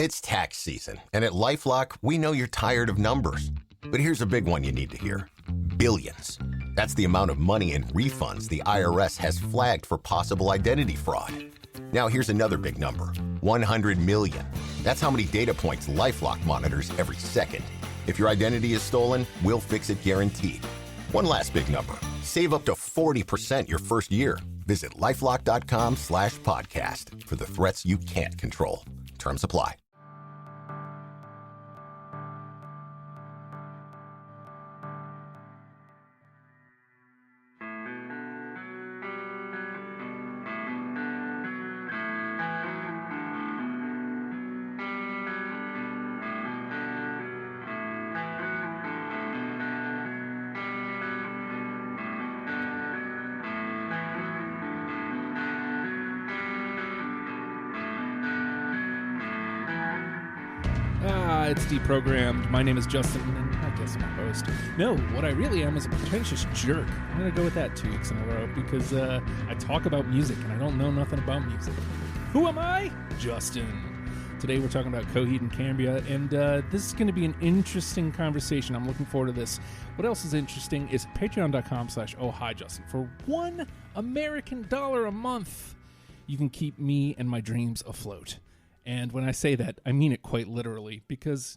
It's tax season, and at LifeLock, we know you're tired of numbers. But here's a big one you need to hear. Billions. That's the amount of money in refunds the IRS has flagged for possible identity fraud. Now here's another big number. 100 million. That's how many data points LifeLock monitors every second. If your identity is stolen, we'll fix it guaranteed. One last big number. Save up to 40% your first year. Visit lifelock.com/podcast for the threats you can't control. Terms apply. It's deprogrammed. My name is Justin, and I guess I'm a host. No, what I really am is a pretentious jerk. I'm going to go with that 2 weeks in a row because I talk about music, and I don't know nothing about music. Who am I? Justin. Today we're talking about Coheed and Cambria, and this is going to be an interesting conversation. I'm looking forward to this. What else is interesting is patreon.com/ohhijustin. For $1 American dollar a month, you can keep me and my dreams afloat. And when I say that, I mean it quite literally, because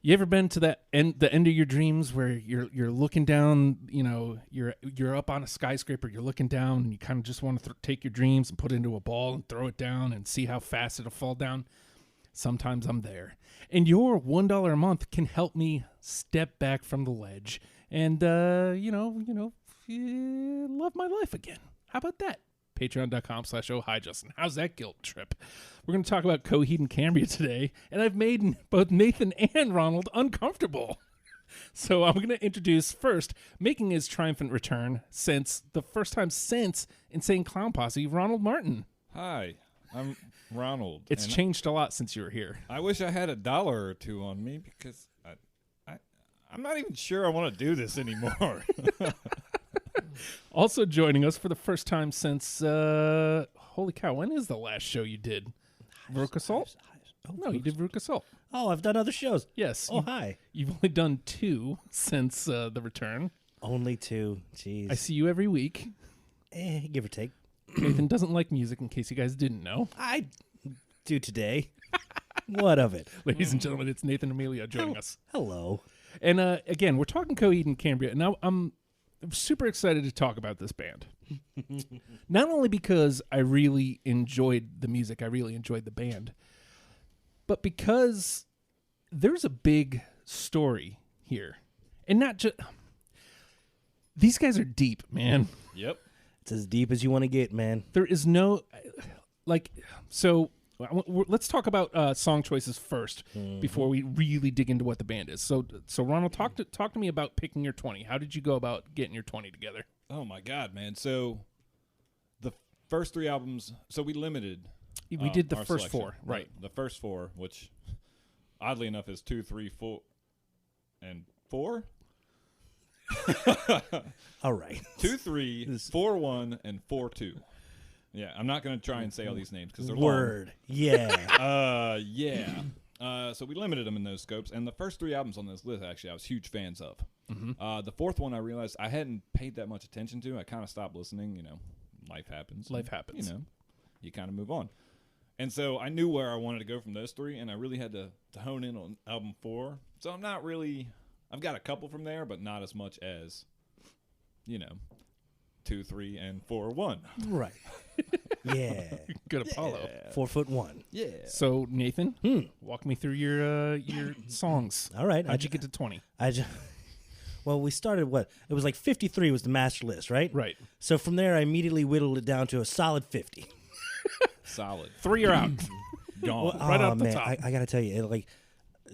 you ever been to the end of your dreams where you're looking down, you know, you're up on a skyscraper, you're looking down, and you kind of just want to take your dreams and put it into a ball and throw it down and see how fast it'll fall down? Sometimes I'm there. And your $1 a month can help me step back from the ledge and, love my life again. How about that? Patreon.com/ohhijustin. How's that guilt trip? We're going to talk about Coheed and Cambria today, and I've made both Nathan and Ronald uncomfortable. So I'm going to introduce first, making his triumphant return since the first time since Insane Clown Posse, Ronald Martin. Hi, I'm Ronald. It's changed a lot since you were here. I wish I had $1 or $2 on me because I'm not even sure I want to do this anymore. Also joining us for the first time since, holy cow, when is the last show you did? Veruca Salt? No, you did Veruca Salt. Oh, I've done other shows. Yes. Oh, hi. You've only done 2 since the return. Only 2. Jeez. I see you every week. Give or take. Nathan doesn't like music, in case you guys didn't know. I do today. What of it? Ladies and gentlemen, it's Nathan Amelia joining us. Hello. And again, we're talking Coheed and Cambria. Now, I'm super excited to talk about this band. Not only because I really enjoyed the music, I really enjoyed the band, but because there's a big story here. And not just... These guys are deep, man. Yep. It's as deep as you want to get, man. There is no... So let's talk about song choices first before we really dig into what the band is. So Ronald, talk to me about picking your 20. How did you go about getting your 20 together? Oh my God, man! So the first 3 albums. So we limited. We did the our first selection. 4, right? The first 4, which oddly enough is 2, 3, 4, and 4. All right. 2, 3, 4, 1, and 4, 2. Yeah, I'm not going to try and say all these names because they're Word. long. Yeah. Yeah. So we limited them in those scopes, and the first 3 albums on this list, actually, I was huge fans of. Mm-hmm. The 4th one, I realized I hadn't paid that much attention to. I kind of stopped listening. You know, life happens. Life happens. You know, you kind of move on. And so I knew where I wanted to go from those 3, and I really had to hone in on album 4. So I'm not really. I've got a couple from there, but not as much as, 2, 3, and 4, 1. Right. Yeah. Good Apollo. 4'1". Yeah. So Nathan, walk me through your songs. All right. How'd you get to 20? Well, we started it was like 53 was the master list, right? Right. So from there, I immediately whittled it down to a solid 50. Solid. 3 are out. Gone. Well, Right off the man, top. I got to tell you,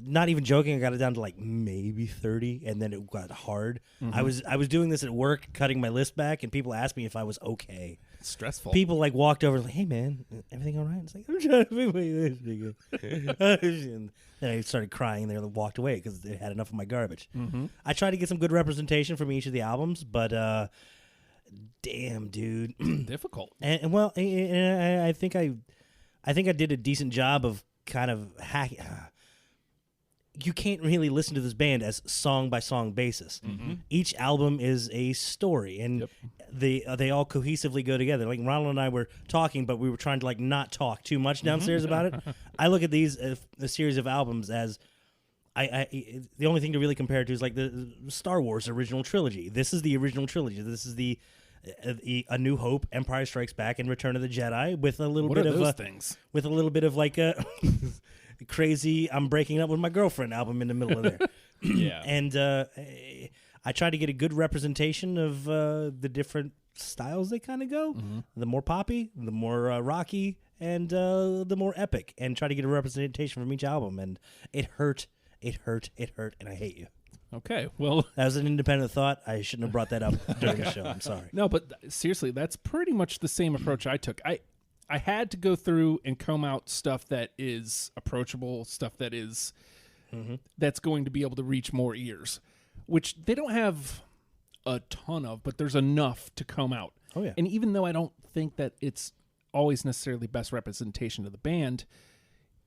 not even joking, I got it down to like maybe 30, and then it got hard. Mm-hmm. I was doing this at work, cutting my list back, and people asked me if I was okay. Stressful. People walked over like, "Hey man, everything all right?" It's like, "I'm trying to make my list bigger." And then I started crying, and they walked away because they had enough of my garbage. Mm-hmm. I tried to get some good representation from each of the albums, but damn, dude, Difficult. and I think I did a decent job of kind of hack. You can't really listen to this band as song by song basis. Each album is a story, and they all cohesively go together. Like Ronald and I were talking, but we were trying to like not talk too much downstairs about it. I look at these a series of albums as the only thing to really compare it to is like the Star Wars original trilogy. This is the original trilogy. This is the A New Hope, Empire Strikes Back, and Return of the Jedi with a little bit of those things? With a little bit of like a crazy I'm breaking up with my girlfriend album in the middle of there. Yeah. And I try to get a good representation of the different styles they kind of go. The more poppy, the more rocky, and the more epic, and try to get a representation from each album. And it hurt, and I hate you. Okay, well, that was an independent thought. I shouldn't have brought that up during the show. I'm sorry. No, but seriously, that's pretty much the same approach I took. I had to go through and comb out stuff that is approachable, stuff that is that's going to be able to reach more ears, which they don't have a ton of, but there's enough to comb out. Oh, yeah. And even though I don't think that it's always necessarily best representation of the band,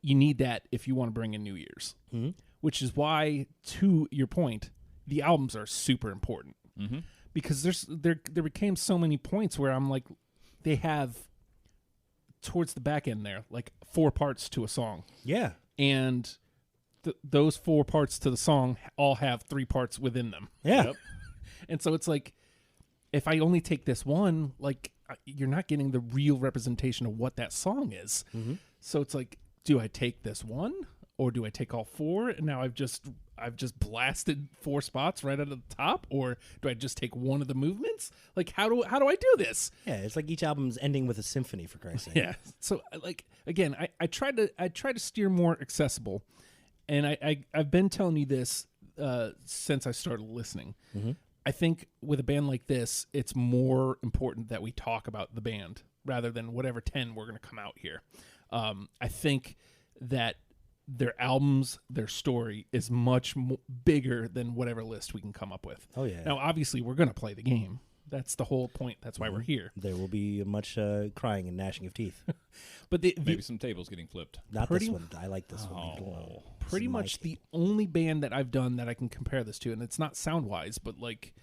you need that if you want to bring in new ears. Which is why, to your point, the albums are super important. Because there became so many points where I'm like, they have, towards the back end there, like 4 parts to a song. Yeah. And those 4 parts to the song all have 3 parts within them. Yeah. And so it's like, if I only take this one, like, you're not getting the real representation of what that song is. So it's like, do I take this one? Or do I take all 4 and now I've just blasted 4 spots right out of the top? Or do I just take one of the movements? Like, how do I do this? Yeah, it's like each album's ending with a symphony, for Christ's sake. Yeah. So like again, I try to steer more accessible, and I've been telling you this since I started listening. I think with a band like this, it's more important that we talk about the band rather than whatever 10 we're going to come out here. I think that their albums, their story is much bigger than whatever list we can come up with. Oh, yeah. Now, obviously, we're going to play the game. That's the whole point. That's why we're here. There will be much crying and gnashing of teeth. But maybe some tables getting flipped. Not this one. I like this one. Pretty much the only band that I've done that I can compare this to, and it's not sound-wise, but like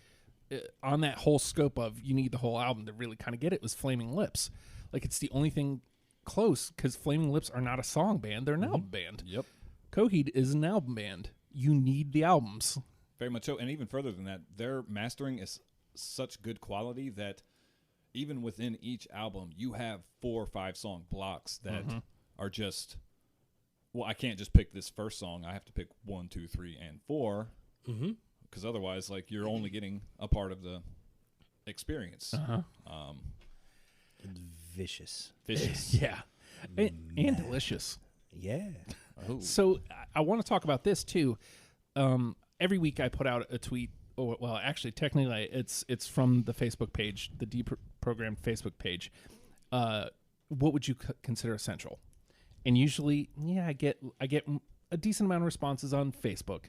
on that whole scope of you need the whole album to really kind of get it, was Flaming Lips. Like, it's the only thing close, because Flaming Lips are not a song band, they're an album band. Yep. Coheed is an album band. You need the albums. Very much so. And even further than that, their mastering is such good quality that even within each album, you have 4 or 5 song blocks that are just, well, I can't just pick this first song. I have to pick 1, 2, 3, and 4. Because otherwise, like, you're only getting a part of the experience. Vicious. Yeah. And delicious. Yeah. So I want to talk about this too. Every week I put out a tweet. Well, actually, technically, it's from the Facebook page, the deprogrammed Facebook page. What would you consider essential? And usually, I get a decent amount of responses on Facebook.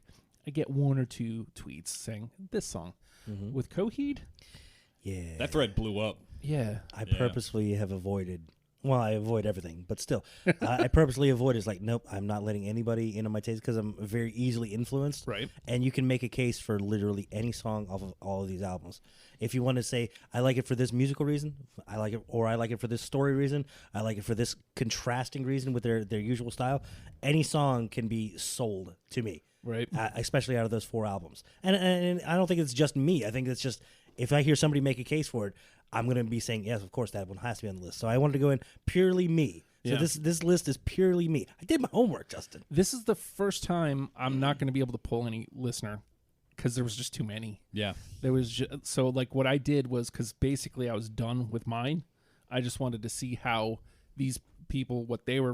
I get 1 or 2 tweets saying this song. With Coheed, that thread blew up. Yeah, I purposely have avoided. Well, I avoid everything, but still, I purposely avoid. It's like, nope, I'm not letting anybody into my taste because I'm very easily influenced. Right. And you can make a case for literally any song off of all of these albums. If you want to say, I like it for this musical reason, I like it, or I like it for this story reason, I like it for this contrasting reason with their usual style, any song can be sold to me. Right. Especially out of those 4 albums. And I don't think it's just me. I think it's just, if I hear somebody make a case for it, I'm going to be saying, yes, of course, that one has to be on the list. So I wanted to go in purely me. So this list is purely me. I did my homework, Justin. This is the first time I'm not going to be able to pull any listener because there was just too many. Yeah. There was so like what I did was, because basically I was done with mine. I just wanted to see how these people, what they were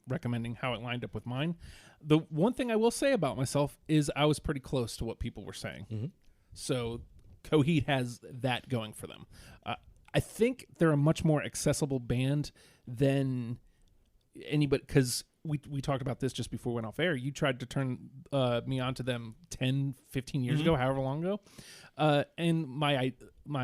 recommending, how it lined up with mine. The one thing I will say about myself is I was pretty close to what people were saying. So Coheed has that going for them. I think they're a much more accessible band than anybody, because we talked about this just before we went off air. You tried to turn me on to them 10, 15 years ago, however long ago. And my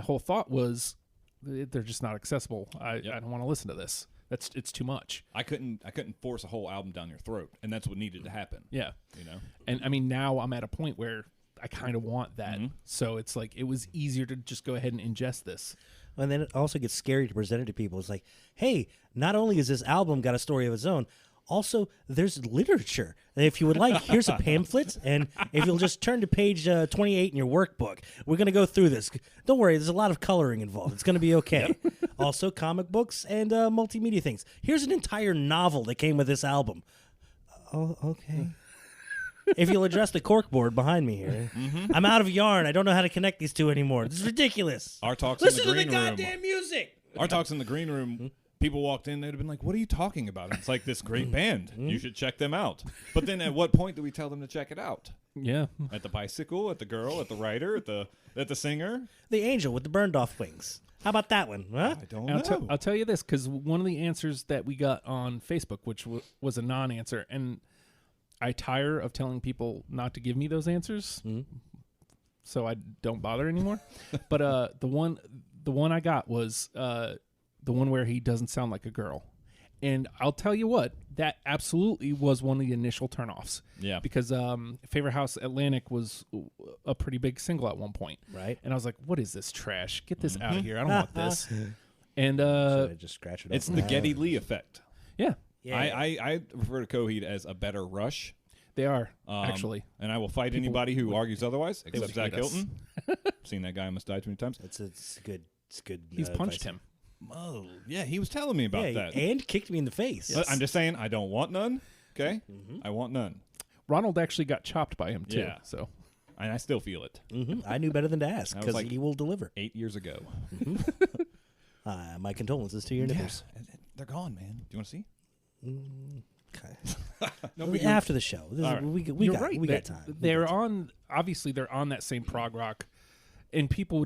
whole thought was, they're just not accessible. I don't want to listen to this. it's too much. I couldn't force a whole album down your throat, and that's what needed to happen. Yeah. You know? And I mean, now I'm at a point where I kind of want that. So it's like, it was easier to just go ahead and ingest this. And then it also gets scary to present it to people. It's like, hey, not only is this album got a story of its own, also there's literature. And if you would like, here's a pamphlet, and if you'll just turn to page 28 in your workbook, we're going to go through this. Don't worry, there's a lot of coloring involved. It's going to be okay. Also, comic books and multimedia things. Here's an entire novel that came with this album. Oh, okay. If you'll address the corkboard behind me here. I'm out of yarn. I don't know how to connect these two anymore. This is ridiculous. Our talks Listen in the to the green room. goddamn music. Our talks in the green room. People walked in, they'd have been like, "What are you talking about?" It's like this great band. You should check them out. But then, at what point do we tell them to check it out? Yeah. At the bicycle, at the girl, at the writer, at the singer. The angel with the burned off wings. How about that one? Huh? I don't And know. I'll tell you this, because one of the answers that we got on Facebook, which was a non-answer, and I tire of telling people not to give me those answers, so I don't bother anymore. But the one I got was the one where he doesn't sound like a girl. And I'll tell you what, that absolutely was one of the initial turnoffs. Yeah. Because Favorite House Atlantic was a pretty big single at one point. Right. And I was like, what is this trash? Get this out of here. I don't want this. And Should I just scratch it It's off? the Geddy Lee effect. yeah, Yeah. I refer to Coheed as a better Rush. they are, actually. And I will fight anybody who argues otherwise, except would Zach hate us. Hilton. Seen that guy almost die too many times. It's good. It's good. He's punched advice. him. Oh, yeah, he was telling me about Yeah, that. and kicked me in the face. But I'm just saying, I don't want none. Okay, I want none, Ronald actually got chopped by him, too. Yeah. So and I still feel it. I knew better than to ask I was because like- he will deliver. 8 years ago. My condolences to your nipples. They're gone, man. Do you want to see? Okay. No, but After the show, All right. we you're got right. we got time. They're on. Obviously, they're on that same prog rock, and people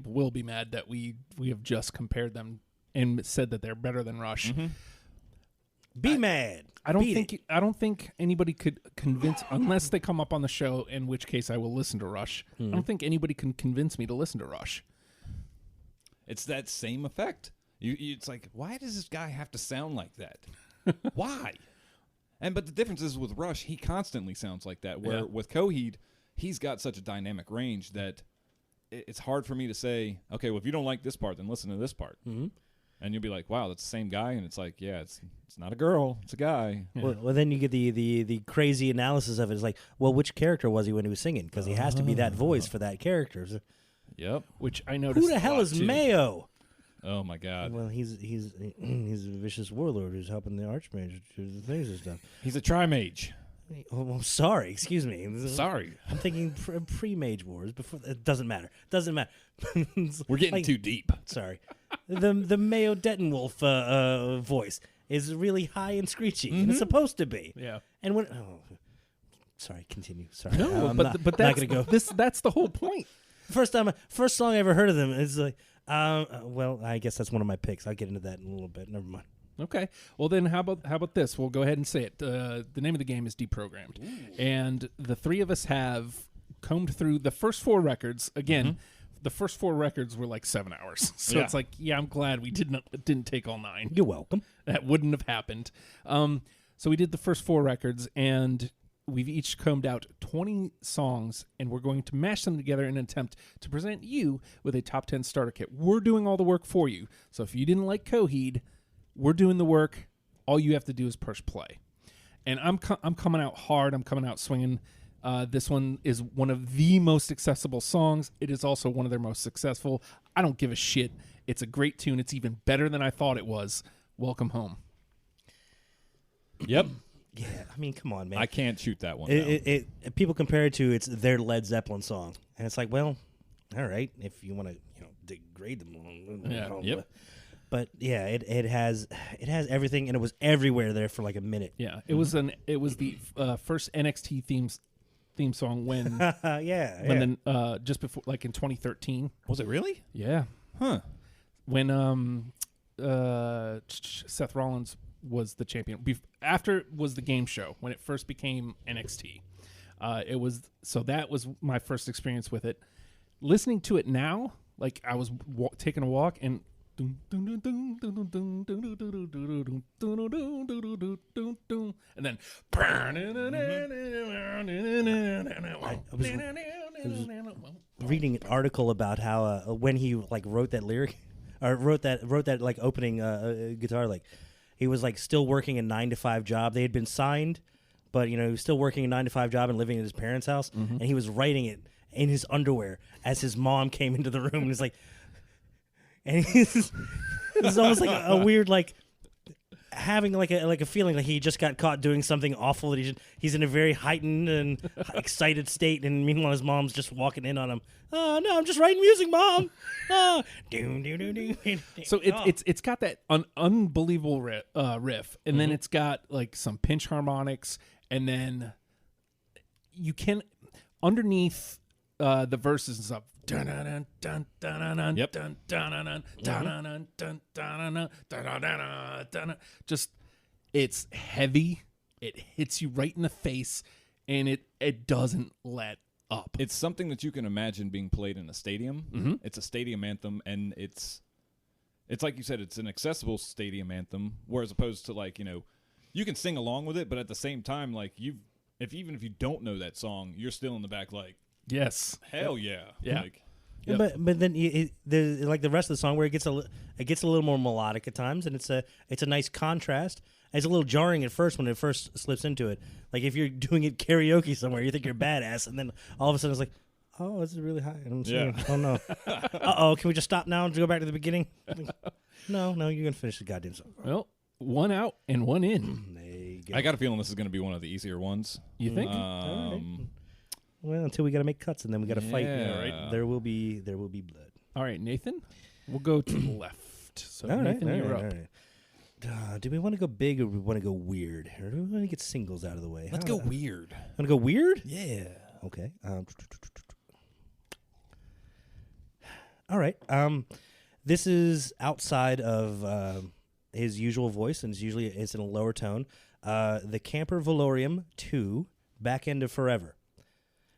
will be mad that we have just compared them and said that they're better than Rush. Be mad. I don't Beat think it. I don't think anybody could convince, unless they come up on the show, in which case I will listen to Rush. I don't think anybody can convince me to listen to Rush. it's that same effect. It's like, why does this guy have to sound like that? Why? But the difference is with Rush, he constantly sounds like that. Where Yeah. with Coheed, he's got such a dynamic range that it's hard for me to say, okay, well, if you don't like this part, then listen to this part. And you'll be like, wow, that's the same guy. And it's like, yeah, it's not a girl, it's a guy. Well, then you get the crazy analysis of it. It's like, well, which character was he when he was singing? Because he has to be that voice for that character. So, Yep. Which I noticed. who the hell a lot, is too. Mayo? Oh my God. Well, he's a vicious warlord who's helping the Archmage do the things and stuff. He's a tri-mage. Oh, well, sorry, excuse me. Sorry. I'm thinking pre-Mage Wars. Before it doesn't matter. Doesn't matter. We're getting Like, too deep. Sorry, the Mayo Dettenwolf voice is really high and screechy, and it's supposed to be. Yeah. And when sorry, continue. Sorry, No, I'm but not, but not that's gonna go. that's the whole point. First song I ever heard of them is like, well, I guess that's one of my picks. I'll get into that in a little bit. Never mind. Okay. Well, then how about this? We'll go ahead and say it. The name of the game is Deprogrammed. And the three of us have combed through the first four records. Again, the first four records were like 7 hours. So Yeah. it's like, yeah, I'm glad we didn't take all 9. You're welcome. That wouldn't have happened. So we did the first 4 records, and we've each combed out 20 songs, and we're going to mash them together in an attempt to present you with a top 10 starter kit. We're doing all the work for you. So if you didn't like Coheed, we're doing the work. All you have to do is push play. And I'm coming out hard. I'm coming out swinging. This one is one of the most accessible songs. It is also one of their most successful. I don't give a shit. It's a great tune. It's even better than I thought it was. Welcome home. Yep. Yeah, I mean, come on, man. I can't shoot that one down. People compare it to it's their Led Zeppelin song, and it's like, well, all right, if you want to, degrade them. Yeah. Yep. But yeah, it has everything, and it was everywhere there for like a minute. Yeah, it was the first NXT theme song when Yeah. then just before, like in 2013. Was it really? Yeah, Huh. when Seth Rollins was the champion. After was the game show when it first became NXT. That was my first experience with it. Listening to it now, like I was taking a walk, and And then reading an article about how when he like wrote that lyric or wrote that like opening guitar, like he was like still working a 9-to-5 job. They had been signed, but he was still working a 9-to-5 job and living in his parents' house, and he was writing it in his underwear as his mom came into the room, and he's like, and it was almost like a weird like having like a feeling like he just got caught doing something awful, that he's in a very heightened and excited state, and meanwhile his mom's just walking in on him. Oh no, I'm just writing music, Mom. Oh, so it's got that unbelievable riff, and then it's got like some pinch harmonics, and then you can underneath the verses and stuff. Just it's heavy. It hits you right in the face, and it doesn't let up. It's something that you can imagine being played in a stadium. It's a stadium anthem, and it's like you said, it's an accessible stadium anthem, whereas opposed to like you can sing along with it, but at the same time, like even if you don't know that song, you're still in the back like, yes, hell yeah. Like, But then there's like the rest of the song where it gets a little more melodic at times, and it's a nice contrast. It's a little jarring at first when it first slips into it. Like if you're doing it karaoke somewhere, you think you're badass, and then all of a sudden it's like, oh, this is really high. I'm saying, oh no, can we just stop now and go back to the beginning? No, you're gonna finish the goddamn song. Well, one out and one in. There you go. I got a feeling this is going to be one of the easier ones. You think? All right. Well, until we got to make cuts, and then we got to fight. Yeah. Right? There will be blood. All right, Nathan, we'll go to the left. So All Nathan, right, you're all up. right. Do we want to go big, or do we want to go weird? Or do we want to get singles out of the way? Let's go weird. Want to go weird? Yeah. Okay. All right. This is outside of his usual voice, and it's in a lower tone. The Camper Valorium 2, Back End of Forever.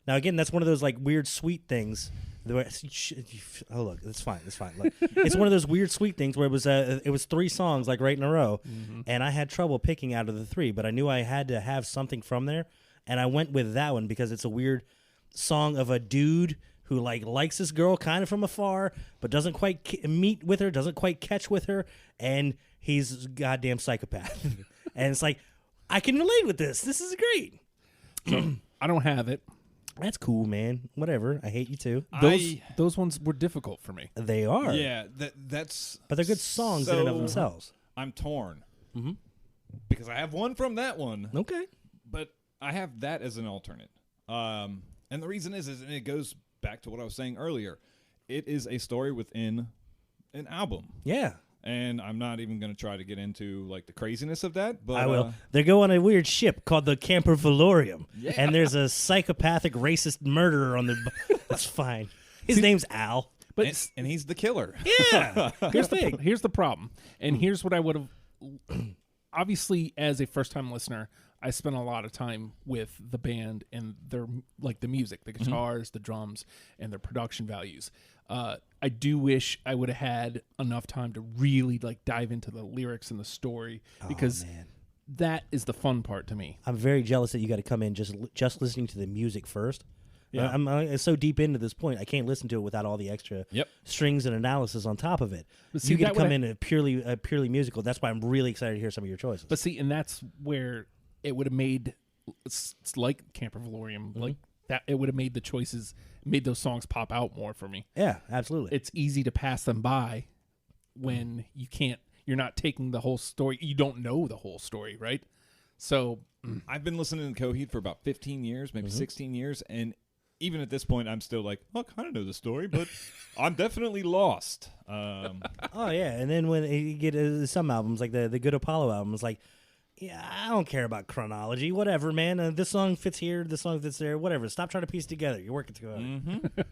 Now, again, that's one of those like weird sweet things. Oh, look, it's fine. Look, it's one of those weird sweet things where it was 3 songs like right in a row, and I had trouble picking out of the 3, but I knew I had to have something from there, and I went with that one because it's a weird song of a dude who like likes this girl kind of from afar, but doesn't quite meet with her, doesn't quite catch with her, and he's a goddamn psychopath. And it's like, I can relate with this. This is great. So I don't have it. That's cool, man. Whatever. I hate you too. Those ones were difficult for me. They are. Yeah, that's. But they're good songs in and of themselves. I'm torn because I have one from that one. Okay. But I have that as an alternate. And the reason is and it goes back to what I was saying earlier. It is a story within an album. Yeah. And I'm not even going to try to get into like the craziness of that, but I will. They go on a weird ship called the Camper Valorium, and there's a psychopathic racist murderer on the. That's fine. His name's Al, and he's the killer. Yeah. Here's the problem, and here's what I would have. Obviously, as a first-time listener, I spent a lot of time with the band and their like the music, the guitars, the drums, and their production values. I do wish I would have had enough time to really like dive into the lyrics and the story because that is the fun part to me. I'm very jealous that you got to come in just listening to the music first. Yeah. I'm so deep into this point, I can't listen to it without all the extra strings and analysis on top of it. But see, you get to come in purely musical. That's why I'm really excited to hear some of your choices. But see, and that's where it would have made, it's like Camper Valorium, like that. It would have made the choices, made those songs pop out more for me. Yeah, absolutely. It's easy to pass them by when you're not taking the whole story. You don't know the whole story, right? So I've been listening to Coheed for about 15 years, maybe 16 years, and even at this point, I'm still like, I kind of know the story, but I'm definitely lost. Oh, yeah. And then when you get some albums, like the Good Apollo album, it's like, yeah, I don't care about chronology. Whatever, man. This song fits here. This song fits there. Whatever. Stop trying to piece it together. You're working too hard.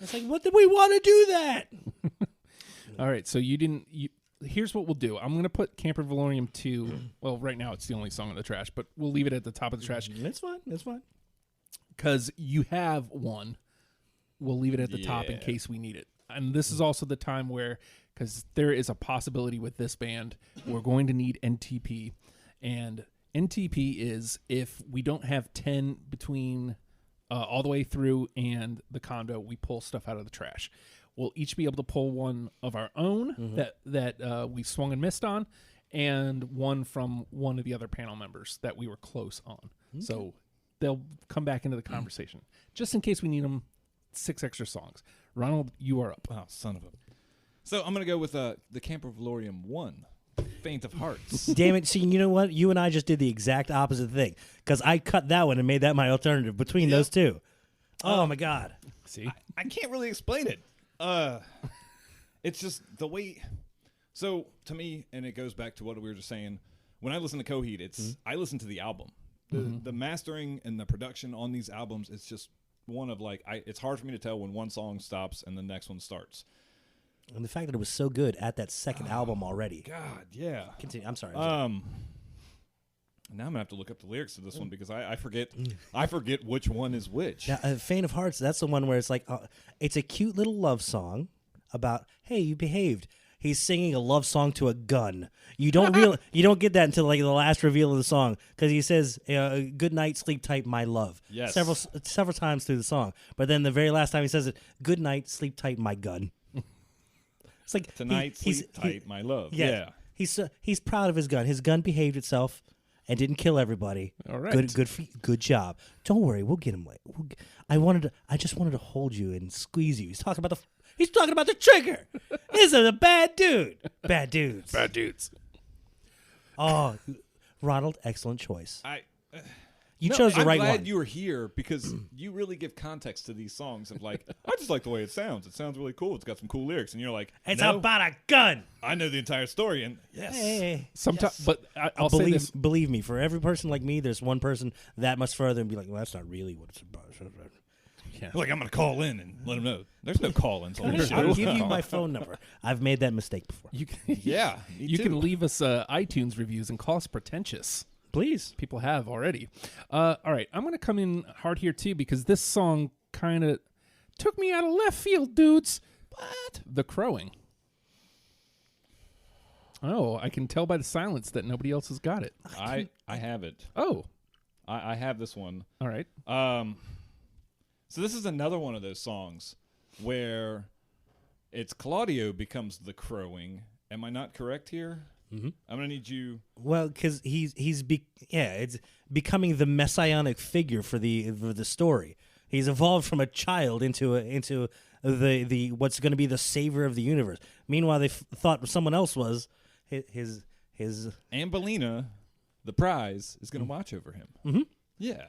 It's like, what did we want to do that? All right. So here's what we'll do. I'm going to put Camper Valorium 2. Well, right now it's the only song in the trash, but we'll leave it at the top of the trash. It's fine. It's fine. Because you have one. We'll leave it at the top in case we need it. and this is also the time where, because there is a possibility with this band, we're going to need NTP, and NTP is if we don't have 10 between all the way through and the condo, we pull stuff out of the trash. We'll each be able to pull one of our own that we swung and missed on, and one from one of the other panel members that we were close on. Okay. So they'll come back into the conversation just in case we need them. 6 extra songs. Ronald, you are up. Oh, son of a. So I'm going to go with the Camper Valorium 1, Faint of Hearts. Damn it. See, you know what? You and I just did the exact opposite thing because I cut that one and made that my alternative between those two. Oh, my God. See? I can't really explain it. It's just the way. So to me, and it goes back to what we were just saying, when I listen to Coheed, I listen to the album. The mastering and the production on these albums is just one of it's hard for me to tell when one song stops and the next one starts. And the fact that it was so good at that second album already. God, yeah. Continue. I'm sorry. Now I'm gonna have to look up the lyrics to this one because I forget which one is which. Now, Faint of Hearts, that's the one where it's like it's a cute little love song about, hey, you behaved. He's singing a love song to a gun. You don't you don't get that until like the last reveal of the song because he says, "Good night, sleep tight, my love." Yes. Several times through the song, but then the very last time he says it, "Good night, sleep tight, my gun." It's like tonight, sleep tight, my love. Yeah. He's proud of his gun. His gun behaved itself and didn't kill everybody. All right. Good job. Don't worry, we'll get him. I just wanted to hold you and squeeze you. He's talking about the trigger. This is a bad dude. Bad dudes. Bad dudes. Oh, Ronald, excellent choice. You No, chose the I'm right glad one. you were here because you really give context to these songs of like, I just like the way it sounds. It sounds really cool. It's got some cool lyrics. And you're like, It's no, about a gun. I know the entire story. And yes. Hey. Sometimes, but I'll say this. Believe me, for every person like me, there's one person that much further and be like, well, that's not really what it's about. Yeah. Like, I'm going to call in and let them know. There's no call-ins on this I'll show. give you my phone number. I've made that mistake before. You Yeah, me you too. can leave us iTunes reviews and call us pretentious. Please. People have already. All right, I'm going to come in hard here too because this song kind of took me out of left field, dudes. What? The Crowing. Oh, I can tell by the silence that nobody else has got it. I have it. Oh, I have this one. all right. So this is another one of those songs where it's Claudio becomes the crowing. Am I not correct here? Mm-hmm. I'm gonna need you. Well, because it's becoming the messianic figure for the story. He's evolved from a child into the what's going to be the savior of the universe. Meanwhile, they thought someone else was his. Anne Bellina, the prize, is gonna watch over him. Mm-hmm. Yeah.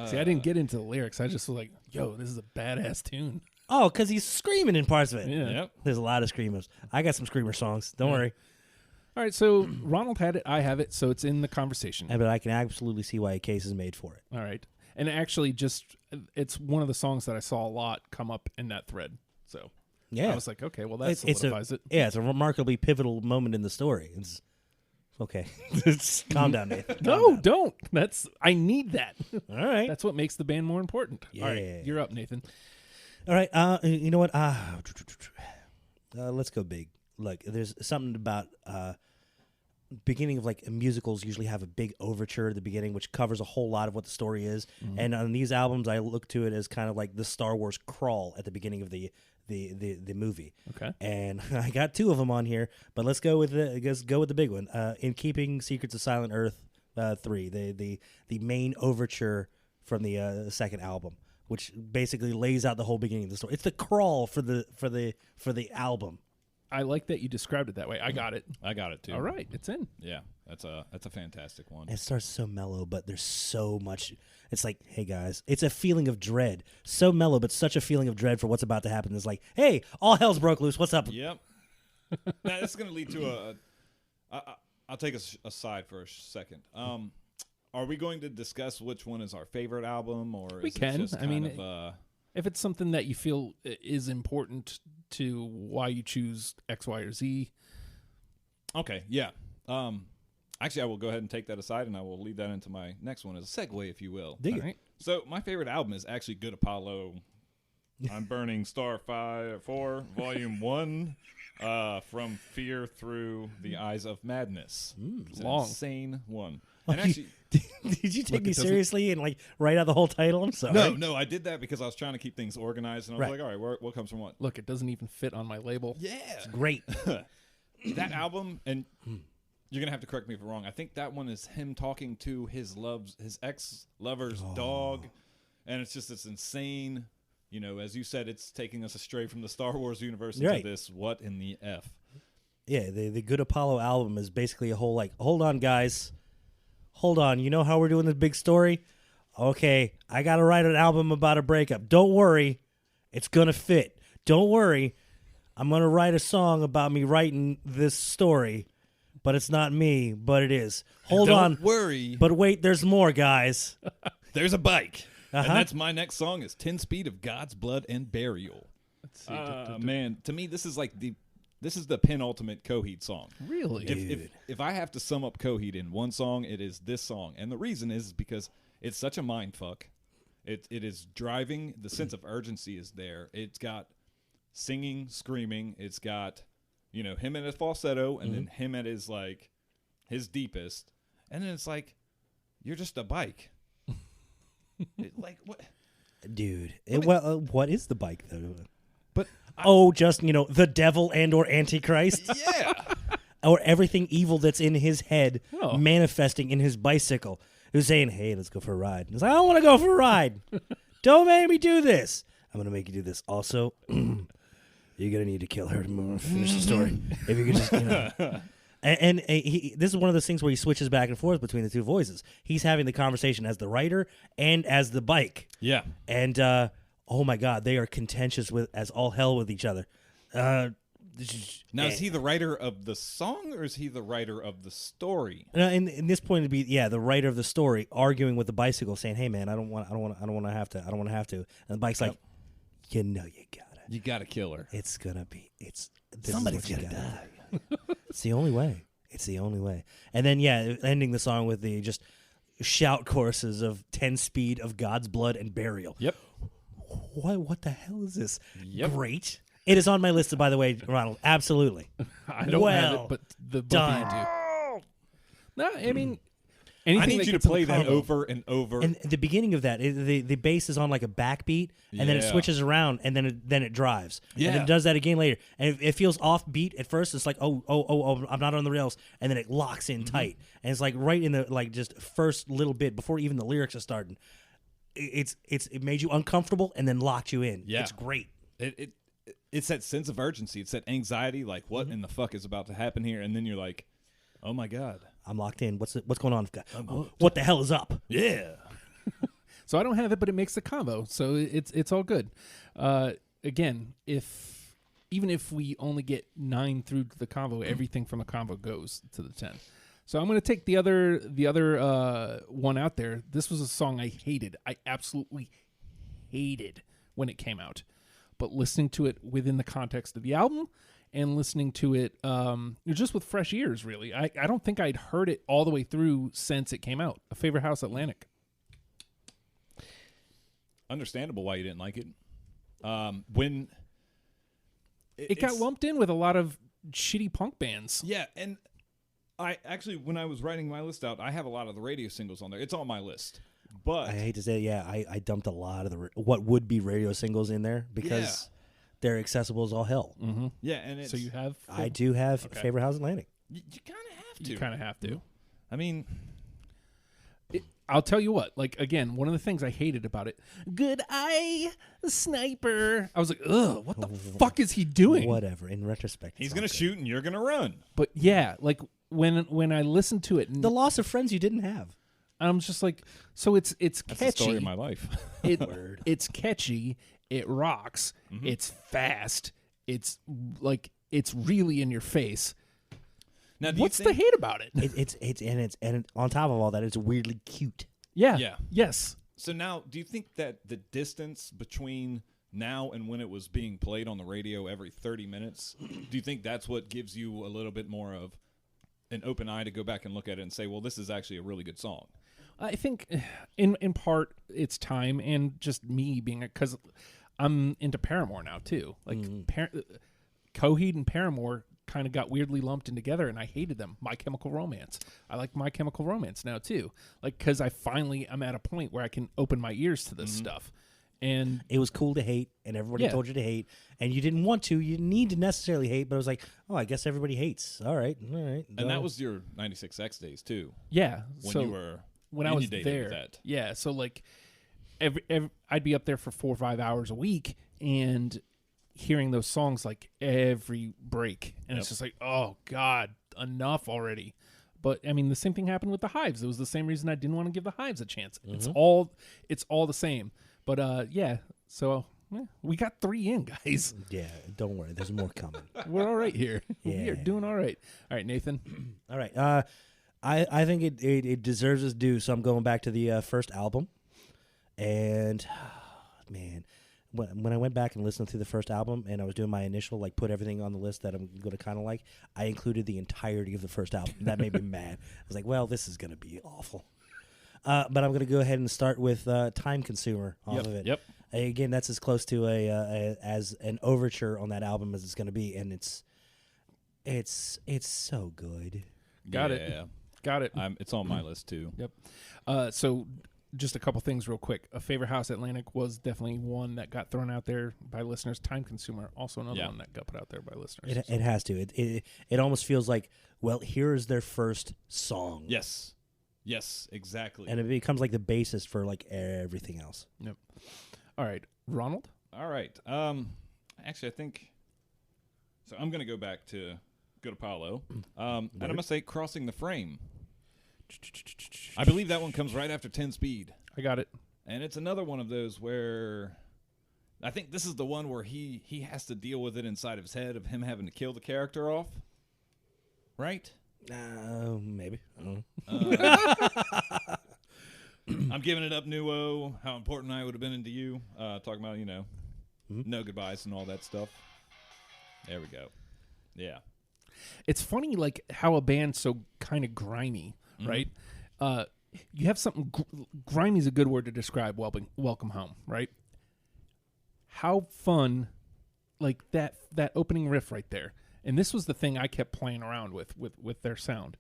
See, I didn't get into the lyrics. I just was like, yo, this is a badass tune. Oh, because he's screaming in parts of it. Yeah. Yep. There's a lot of screamers. I got some screamer songs. Don't worry. All right, so Ronald had it. I have it, so it's in the conversation. But I can absolutely see why a case is made for it. All right. And actually, it's one of the songs that I saw a lot come up in that thread. So Yeah. I was like, okay, well, that solidifies it. Yeah, it's a remarkably pivotal moment in the story. It's okay. Calm down, Nathan. No, don't. I need that. All right. That's what makes the band more important. All Yeah. right, you're up, Nathan. All right. You know what? Let's go big. Look, there's something about beginning of like musicals usually have a big overture at the beginning, which covers a whole lot of what the story is. Mm-hmm. And on these albums, I look to it as kind of like the Star Wars crawl at the beginning of the movie. Okay. And I got 2 of them on here, but let's go with the big one. In Keeping Secrets of Silent Earth 3, the main overture from the second album, which basically lays out the whole beginning of the story. It's the crawl for the album. I like that you described it that way. I got it. I got it too. All right, it's in. Yeah, that's a fantastic one. It starts so mellow, but there's so much. It's like, hey guys, it's a feeling of dread. So mellow, but such a feeling of dread for what's about to happen. It's like, hey, all hell's broke loose. What's up? Yep. Now this is going to lead to I'll take us aside for a second. Are we going to discuss which one is our favorite album, or we is can? It just I mean, of, if it's something that you feel is important to why you choose X, Y, or Z. Okay, yeah. Actually, I will go ahead and take that aside, and I will lead that into my next one as a segue, if you will. Dig it. All right. So my favorite album is actually Good Apollo I'm burning Star 4, Volume 1, from Fear Through the Eyes of Madness. It's an long. insane one. And actually, Did you take me seriously and like write out the whole title? I'm sorry. no, I did that because I was trying to keep things organized, and I was like, all right, what comes from what? Look, it doesn't even fit on my label. Yeah. Great. That album, and you're going to have to correct me if I'm wrong, I think that one is him talking to his ex-lover's dog, and it's just this insane, as you said, it's taking us astray from the Star Wars universe into this, what in the F? Yeah, the Good Apollo album is basically a whole like, hold on, guys. Hold on. You know how we're doing this big story? Okay, I got to write an album about a breakup. Don't worry. It's going to fit. Don't worry. I'm going to write a song about me writing this story, but it's not me, but it is. Hold on. Don't worry. But wait, there's more, guys. There's a bike. And that's my next song is 10 Speed of God's Blood and Burial. Let's see. Man, to me, this is like this is the penultimate Coheed song. Really? If I have to sum up Coheed in one song, it is this song. And the reason is because it's such a mind fuck. It is driving. The sense of urgency is there. It's got singing, screaming. It's got, him at his falsetto and then him at his deepest. And then it's like, you're just a bike. What? Dude. What is the bike, though? But just, the devil and or Antichrist? yeah. Or everything evil that's in his head manifesting in his bicycle. Who's saying, hey, let's go for a ride. He's like, I don't want to go for a ride. Don't make me do this. I'm going to make you do this. Also, you're going to need to kill her to finish the story. If you could just, And this is one of those things where he switches back and forth between the two voices. He's having the conversation as the writer and as the bike. Yeah. And, oh, my God, they are contentious as all hell with each other. Now, is he the writer of the song or is he the writer of the story? In this point, it'd be the writer of the story arguing with the bicycle, saying, "Hey, man, I don't want to have to. And the bike's like, you gotta. You gotta kill her. It's gonna be. Somebody's gonna die. It's the only way. It's the only way. And then ending the song with the just shout choruses of 10 Speed of God's Blood and Burial. Yep. What the hell is this? Yep. Great. It is on my list, by the way, Ronald. Absolutely. I don't have it, but the both of you do. No, I mean, I need you to play that over and over. And the beginning of that, the bass is on like a backbeat, and then it switches around, and then it drives. Yeah. And then it does that again later. And it feels offbeat at first. It's like, oh, I'm not on the rails. And then it locks in tight. And it's like right in the just first little bit before even the lyrics are starting. It made you uncomfortable and then locked you in. Yeah. It's great. It's that sense of urgency. It's that anxiety, like what in the fuck is about to happen here? And then you're like, oh my God. I'm locked in. What's going on? What the hell is up? Yeah. So I don't have it, but it makes the combo. So it's all good. Again, even if we only get 9 through the combo, everything from a combo goes to the 10. So I'm going to take the other one out there. This was a song I hated. I absolutely hated when it came out. But listening to it within the context of the album and listening to it just with fresh ears, really. I don't think I'd heard it all the way through since it came out. A Favorite House Atlantic. Understandable why you didn't like it. When it got lumped in with a lot of shitty punk bands. Yeah, and I actually, when I was writing my list out, I have a lot of the radio singles on there. It's on my list. But I hate to say it, I dumped a lot of what would be radio singles in there because they're accessible as all hell. Mm-hmm. Yeah, and so you have. I do have Favorite House Atlantic. You kind of have to. You kind of have to. I mean, I'll tell you what. Like again, one of the things I hated about it. Good eye, sniper. I was like, ugh, what the fuck is he doing? Whatever. In retrospect, he's gonna shoot and you're gonna run. But yeah, like when I listened to it, the loss of friends you didn't have. I'm just like, so it's That's catchy. the story of my life. It's catchy. It rocks. Mm-hmm. It's fast. It's like it's really in your face. Now, what's the hate about it? It's on top of all that, it's weirdly cute. Yeah. Yeah. Yes. So now, do you think that the distance between now and when it was being played on the radio every 30 minutes, do you think that's what gives you a little bit more of an open eye to go back and look at it and say, well, this is actually a really good song? I think in part it's time and just me being, because I'm into Paramore now too. Like Coheed and Paramore kind of got weirdly lumped in together, and I hated them. My Chemical Romance. I like My Chemical Romance now too. Like, because I'm at a point where I can open my ears to this stuff. And it was cool to hate, and everybody told you to hate, and you didn't want to. You didn't need to necessarily hate, but it was like, oh, I guess everybody hates. All right. And that was your 96X days too. Yeah. When I was inundated there. with that. Yeah. So like, every I'd be up there for 4 or 5 hours a week, and hearing those songs like every break, and it's just like, oh God, enough already. But I mean, the same thing happened with the Hives. It was the same reason I didn't want to give the Hives a chance. It's all the same. But so we got 3 in, guys. Yeah, don't worry. There's more coming. We're all right here. Yeah. We are doing all right. All right, Nathan. All right. I think it deserves its due, so I'm going back to the first album. And, man, when I went back and listened through the first album and I was doing my initial, like, put everything on the list that I'm going to kind of like, I included the entirety of the first album. That made me mad. I was like, well, this is going to be awful. But I'm going to go ahead and start with Time Consumer off of it. Yep. Again, that's as close to as an overture on that album as it's going to be, and it's so good. Got it. It's on my list too. Yep. So just a couple things real quick. A Favorite House Atlantic was definitely one that got thrown out there by listeners. Time Consumer, also another one that got put out there by listeners. It has to. It almost feels like, well, here is their first song. Yes, exactly. And it becomes like the basis for like everything else. Yep. All right, Ronald? All right. Actually, I think so. I'm going to go to Paolo. And I'm going to say Crossing the Frame. I believe that one comes right after 10 Speed. I got it. And it's another one of those where I think this is the one where he has to deal with it inside of his head of him having to kill the character off. Right? Maybe. I'm giving it up, Nuo. How important I would have been to you. Talking about, no goodbyes and all that stuff. There we go. Yeah. It's funny, like, how a band's so kind of grimy, right? You have something... grimy is a good word to describe Welcome Home, right? How fun, like, that opening riff right there. And this was the thing I kept playing around with their sound.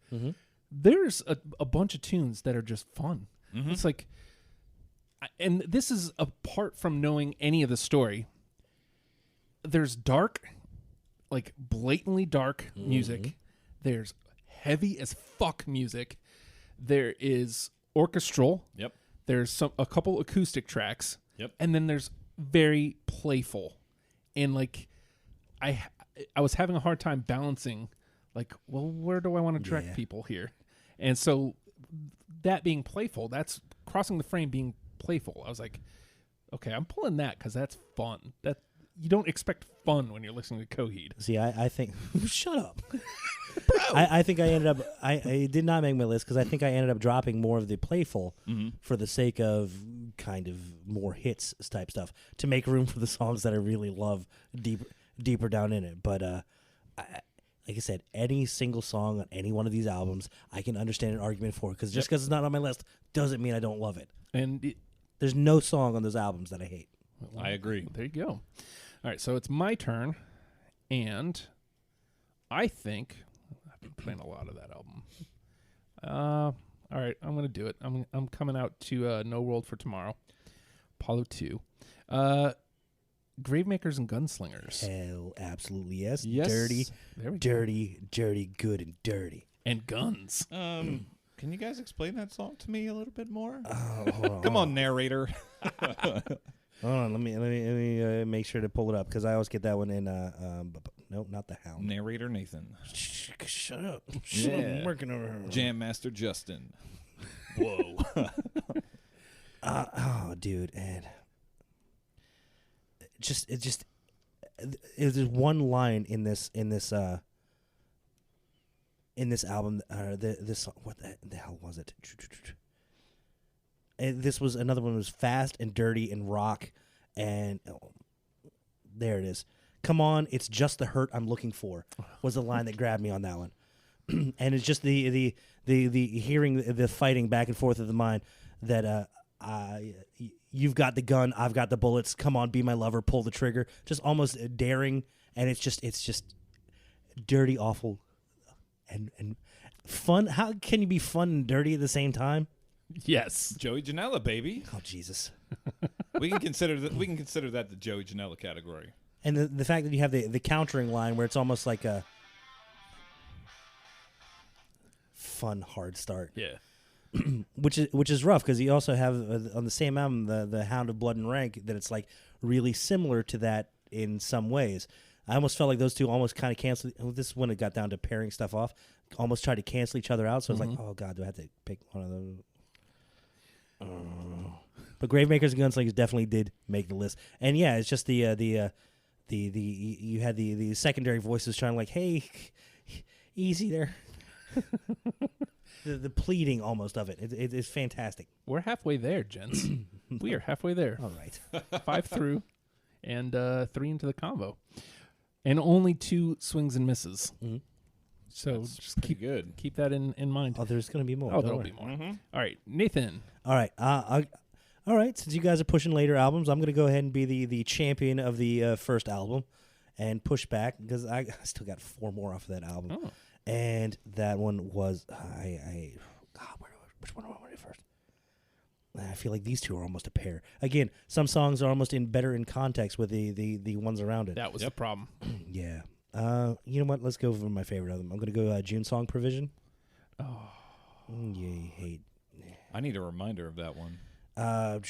There's a bunch of tunes that are just fun. It's like, and this is apart from knowing any of the story. There's dark, like blatantly dark music. There's heavy as fuck music. There is orchestral. Yep. There's a couple acoustic tracks. Yep. And then there's very playful, and like I was having a hard time balancing, like, well, where do I want to direct people here? And so that being playful, that's Crossing the Frame being playful. I was like, okay, I'm pulling that because that's fun. That you don't expect fun when you're listening to Coheed. See, I think shut up. I think I ended up I did not make my list because I think I ended up dropping more of the playful for the sake of kind of more hits type stuff to make room for the songs that I really love deeper down in it. But like I said, any single song on any one of these albums, I can understand an argument for, because just because it's not on my list doesn't mean I don't love it. And there's no song on those albums that I hate. Well, I agree. There you go. All right, so it's my turn, and I think I've been playing a lot of that album. All right, I'm going to do it. I'm coming out to No World for Tomorrow, Apollo 2. Gravemakers and Gunslingers. Hell, absolutely yes. Yes. Dirty, good and dirty. And guns. Can you guys explain that song to me a little bit more? Hold on. Come on, narrator. Hold on, let me make sure to pull it up, because I always get that one in. No, not the Hound. Narrator Nathan. Shut up. Yeah. I'm working over here. Jam Master Justin. Whoa. Oh, dude, and there's one line in this album. This song, what the hell was it? And this was another one. Was fast and dirty and rock, and there it is. Come on, it's just the hurt I'm looking for. Was the line that grabbed me on that one, and it's just the hearing the fighting back and forth of the mind that you've got the gun, I've got the bullets. Come on, be my lover, pull the trigger. Just almost daring, and it's just dirty, awful, and fun. How can you be fun and dirty at the same time? Yes. Joey Janela, baby. Oh Jesus! We can consider that the Joey Janela category. And the fact that you have the countering line where it's almost like a fun hard start. Yeah. which is rough because you also have on the same album the Hound of Blood and Rank that it's like really similar to that in some ways. I almost felt like those two almost kind of canceled. This is when it got down to pairing stuff off. Almost tried to cancel each other out. So I was like, oh god, do I have to pick one of those? But Gravemakers and Gunslingers definitely did make the list. And yeah, it's just the you had the secondary voices trying like, hey, easy there. The pleading almost of it. It's fantastic. We're halfway there, gents. We are halfway there. All right. 5 through and 3 into the combo. And only 2 swings and misses. Mm-hmm. So That's just keep that in mind. Oh, there's going to be more. Oh, Don't there'll worry. be more. All right, Nathan. All right. All right. Since you guys are pushing later albums, I'm going to go ahead and be the champion of the first album and push back because I still got 4 more off of that album. Oh. And that one was which one do I want to do first? I feel like these two are almost a pair. Again, some songs are almost better in context with the ones around it. That was the problem. Yeah. You know what? Let's go for my favorite of them. I'm going to go June Song Provision. Oh. Yeah, hate. I need a reminder of that one. No.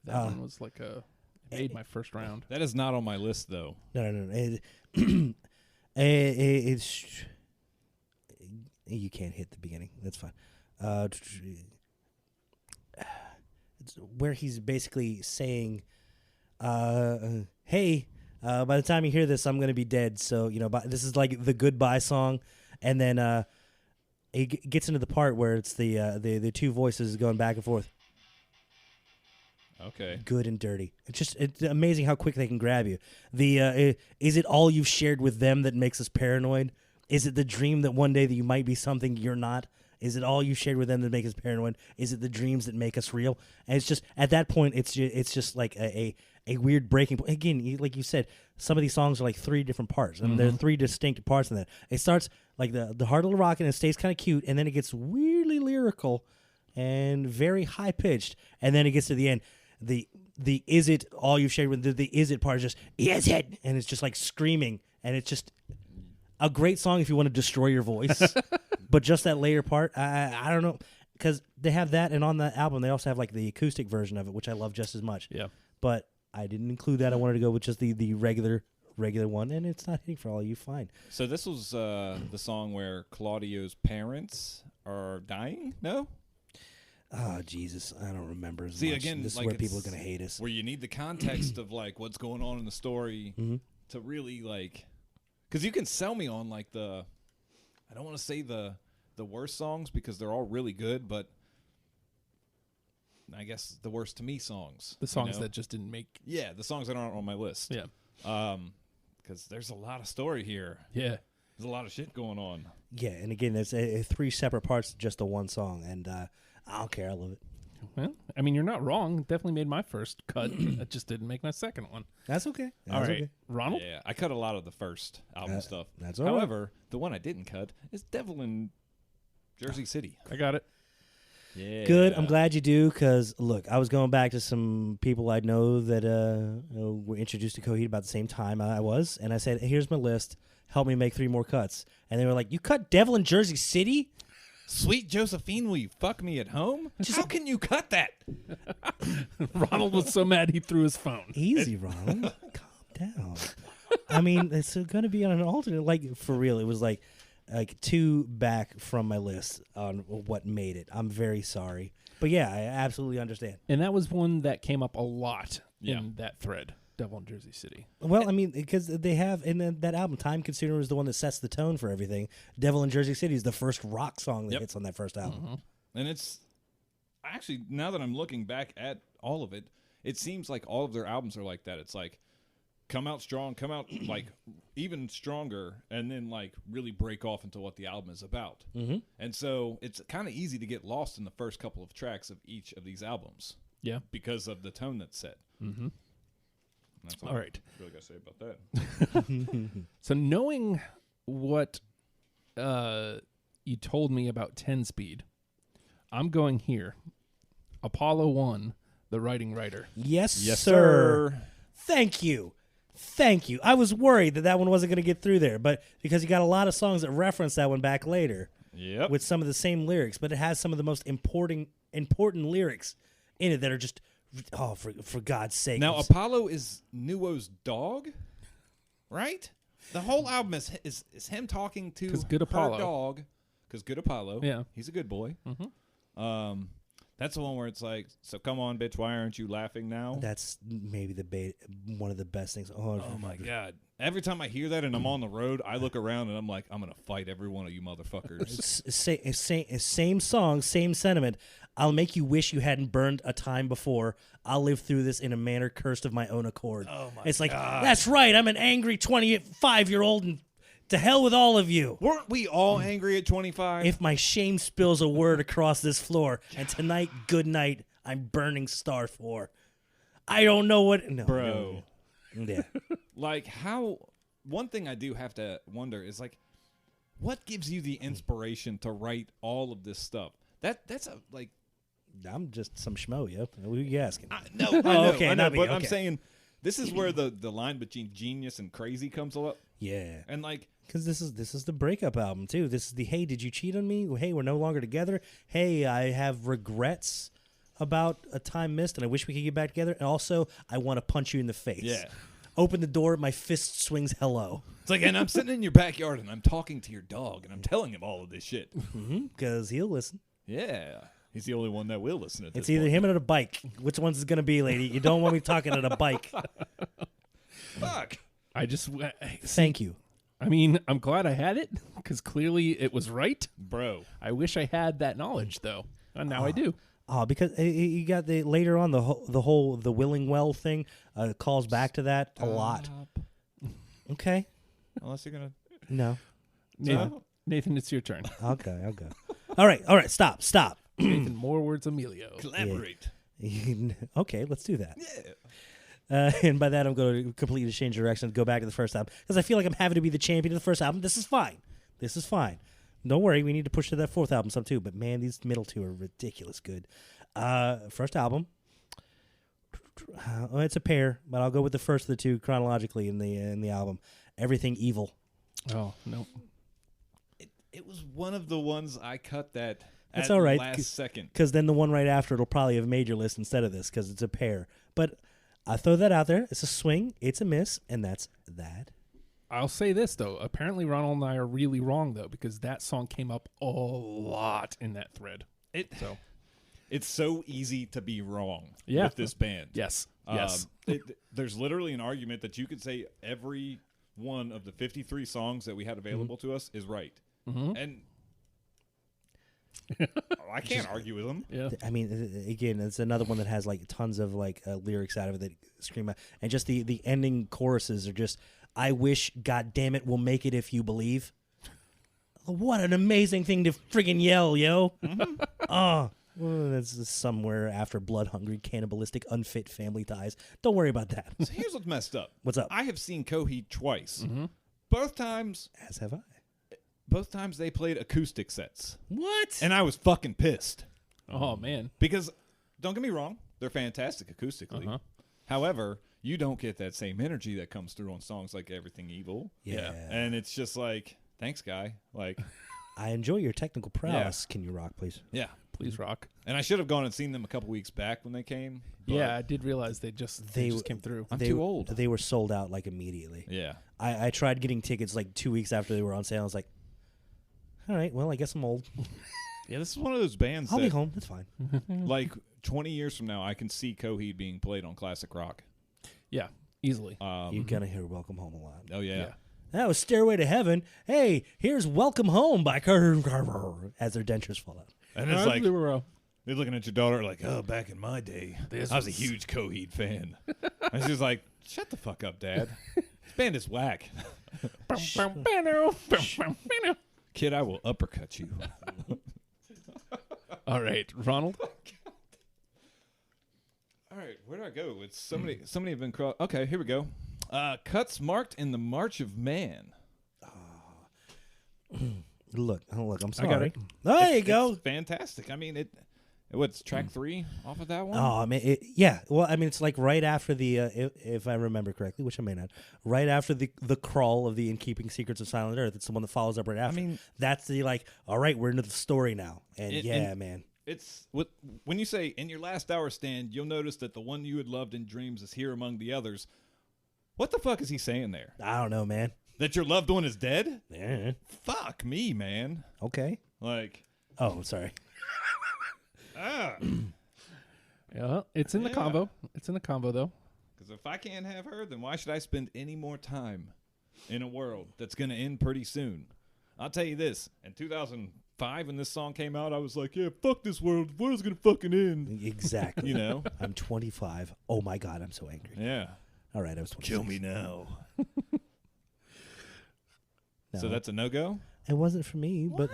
That one was like it made my first round. That is not on my list, though. No. It's you can't hit the beginning. That's fine. It's where he's basically saying, "Hey, by the time you hear this, I'm going to be dead." So this is like the goodbye song, and then it gets into the part where it's the two voices going back and forth. Okay. Good and dirty. It's amazing how quick they can grab you. Is it all you've shared with them that makes us paranoid? Is it the dream that one day that you might be something you're not? Is it all you shared with them that make us paranoid? Is it the dreams that make us real? And it's just at that point, it's just like a weird breaking point. Again, like you said, some of these songs are like 3 different parts. I mean, there are 3 distinct parts in that. It starts like the heart of the rock and it stays kind of cute, and then it gets weirdly lyrical and very high pitched, and then it gets to the end. The is it all you've shared with the is it part is just is it, and it's just like screaming, and it's just a great song if you want to destroy your voice. But just that later part, I don't know, because they have that, and on that album they also have like the acoustic version of it, which I love just as much. Yeah, but I didn't include that. I wanted to go with just the regular one, and it's not hitting for all you. Fine. So this was the song where Claudio's parents are dying. No. Oh, Jesus, I don't remember as See, much. again, This like is where people are going to hate us. Where you need the context of, like, what's going on in the story to really, like... Because you can sell me on, like, I don't want to say the worst songs because they're all really good, but I guess the worst to me songs. the songs that just didn't make. Yeah, the songs that aren't on my list. Yeah, because there's a lot of story here. yeah. There's a lot of shit going on. Yeah, and again, there's 3 separate parts to just the one song, and I don't care. I love it. Well, I mean, you're not wrong. It definitely made my first cut. It just didn't make my second one. That's okay. All right, Okay. Ronald. Yeah, I cut a lot of the first album stuff. That's all right. However, the one I didn't cut is Devil in Jersey City. I got it. Yeah. Good. I'm glad you do, because, look, I was going back to some people I know that were introduced to Coheed about the same time I was, and I said, here's my list. Help me make 3 more cuts. And they were like, you cut Devil in Jersey City? Sweet Josephine, will you fuck me at home? How can you cut that? Ronald was so mad he threw his phone. Easy, Ronald. Calm down. I mean, it's going to be on an alternate. Like, for real, it was like 2 back from my list on what made it. I'm very sorry. But yeah, I absolutely understand. And that was one that came up a lot Yeah. in that thread. Devil in Jersey City. Well, I mean, because they have in that album, Time Consumer is the one that sets the tone for everything. Devil in Jersey City is the first rock song that hits on that first album. And it's actually, now that I'm looking back at all of it, it seems like all of their albums are like that. It's like come out strong, come out like even stronger, and then like really break off into what the album is about. Mm-hmm. And so it's kind of easy to get lost in the first couple of tracks of each of these albums. Yeah, because of the tone that's set. Mm-hmm. That's all right. I really got to say about that. So knowing what you told me about 10-speed, I'm going here. Apollo 1, the writing writer. Yes, sir. Thank you. I was worried that one wasn't going to get through there, but because you got a lot of songs that reference that one back later. Yep. With some of the same lyrics, but it has some of the most important lyrics in it that are just, for God's sake. Now, Apollo is Nuo's dog, right? The whole album is him talking to good Apollo. her dog. Because good Apollo. Yeah. He's a good boy. Mm-hmm. That's the one where it's like, so come on, bitch, why aren't you laughing now? That's maybe one of the best things. Oh my God. Every time I hear that and I'm on the road, I look around and I'm like, I'm going to fight every one of you motherfuckers. Same song, same sentiment. I'll make you wish you hadn't burned a time before. I'll live through this in a manner cursed of my own accord. Oh my It's like, God. That's right, I'm an angry 25-year-old and to hell with all of you. Weren't we all angry at 25? If my shame spills a word across this floor, and tonight, good night, I'm burning star for. I don't know what... No, Bro. No. Yeah. Like, how... One thing I do have to wonder is, like, what gives you the inspiration to write all of this stuff? That's a, like... I'm just some schmo, yo. Who are you asking? No, I know, okay, I know, not me, but okay. I'm saying this is where the line between genius and crazy comes up. Yeah. And, like... Because this is the breakup album, too. This is the, hey, did you cheat on me? Hey, we're no longer together. Hey, I have regrets about a time missed, and I wish we could get back together. And also, I want to punch you in the face. Yeah. Open the door, my fist swings hello. It's like, and I'm sitting in your backyard, and I'm talking to your dog, and I'm telling him all of this shit. Because he'll listen. Yeah. He's the only one that will listen to this. It's either him or a bike. Which one's it going to be, lady? You don't want me talking at a bike. Fuck. I just... Thank you. I mean, I'm glad I had it because clearly it was right. Bro. I wish I had that knowledge, though. And now I do. Oh, because you got later on the willing well thing calls back to that a lot. Okay. Unless you're going to... No. Nathan, it's your turn. Okay, I'll go. All right, stop. Nathan, more words, Emilio. Collaborate. Okay, let's do that. Yeah. And by that, I'm going to completely change direction, go back to the first album, because I feel like I'm having to be the champion of the first album. This is fine. Don't worry, we need to push to that fourth album some too, but man, these middle two are ridiculous good. First album, it's a pair, but I'll go with the first of the two chronologically in the album. Everything Evil. Oh, no. It was one of the ones I cut that That's at all right, last second. Because then the one right after it'll probably have made your list instead of this, because it's a pair. But I throw that out there. It's a swing, it's a miss, and that's that. I'll say this, though. Apparently, Ronald and I are really wrong, though, because that song came up a lot in that thread. It's so easy to be wrong with this band. Yes. There's literally an argument that you could say every one of the 53 songs that we had available to us is right. Mm-hmm. And I can't argue with them. Yeah. I mean, again, it's another one that has like tons of like lyrics out of it that scream out, and just the ending choruses are just, I wish, God damn it, we'll make it if you believe. What an amazing thing to friggin' yell, yo. Mm-hmm. Well, that's somewhere after blood hungry, cannibalistic, unfit family ties. Don't worry about that. So here's what's messed up. What's up? I have seen Coheed twice. Mm-hmm. Both times. As have I. Both times they played acoustic sets. What? And I was fucking pissed. Oh, man. Because, don't get me wrong, they're fantastic acoustically. Uh-huh. However, you don't get that same energy that comes through on songs like Everything Evil. Yeah. And it's just like, thanks, guy. Like, I enjoy your technical prowess. Yeah. Can you rock, please? Yeah. Please rock. And I should have gone and seen them a couple weeks back when they came. Yeah, I did realize they just came through. I'm too old. They were sold out like immediately. Yeah. I tried getting tickets like 2 weeks after they were on sale. I was like, all right, well, I guess I'm old. Yeah, this is one of those bands I'll be home. That's fine. Like 20 years from now, I can see Coheed being played on classic rock. Yeah, easily. You're going to hear Welcome Home a lot. Oh, yeah. That was Stairway to Heaven. Hey, here's Welcome Home by Carter as their dentures fall out. And it's like, You're looking at your daughter like, oh, back in my day, I was a huge Coheed fan. And she's like, shut the fuck up, Dad. This band is whack. Kid, I will uppercut you. All right, Ronald. All right, where do I go? It's somebody have been okay, here we go. Cuts marked in the March of Man. Look, I'm sorry. I got it. There you go. It's fantastic. I mean, what's track 3 off of that one? Oh, I mean, yeah. Well, I mean, it's like right after the, if I remember correctly, which I may not, right after the crawl of the In Keeping Secrets of Silent Earth. It's the one that follows up right after. I mean, that's the like, all right, we're into the story now, and man. It's when you say in your last hour stand, you'll notice that the one you had loved in dreams is here among the others. What the fuck is he saying there? I don't know, man. That your loved one is dead? Yeah. Fuck me, man. Okay. Like, oh, I'm sorry. Yeah, it's in the combo. It's in the combo, though. Because if I can't have her, then why should I spend any more time in a world that's going to end pretty soon? I'll tell you this. In 2005, when this song came out, I was like, yeah, fuck this world. The world's going to fucking end. Exactly. You know? I'm 25. Oh, my God, I'm so angry. Yeah. All right, I was 26. Kill me now. No. So that's a no-go? It wasn't for me, but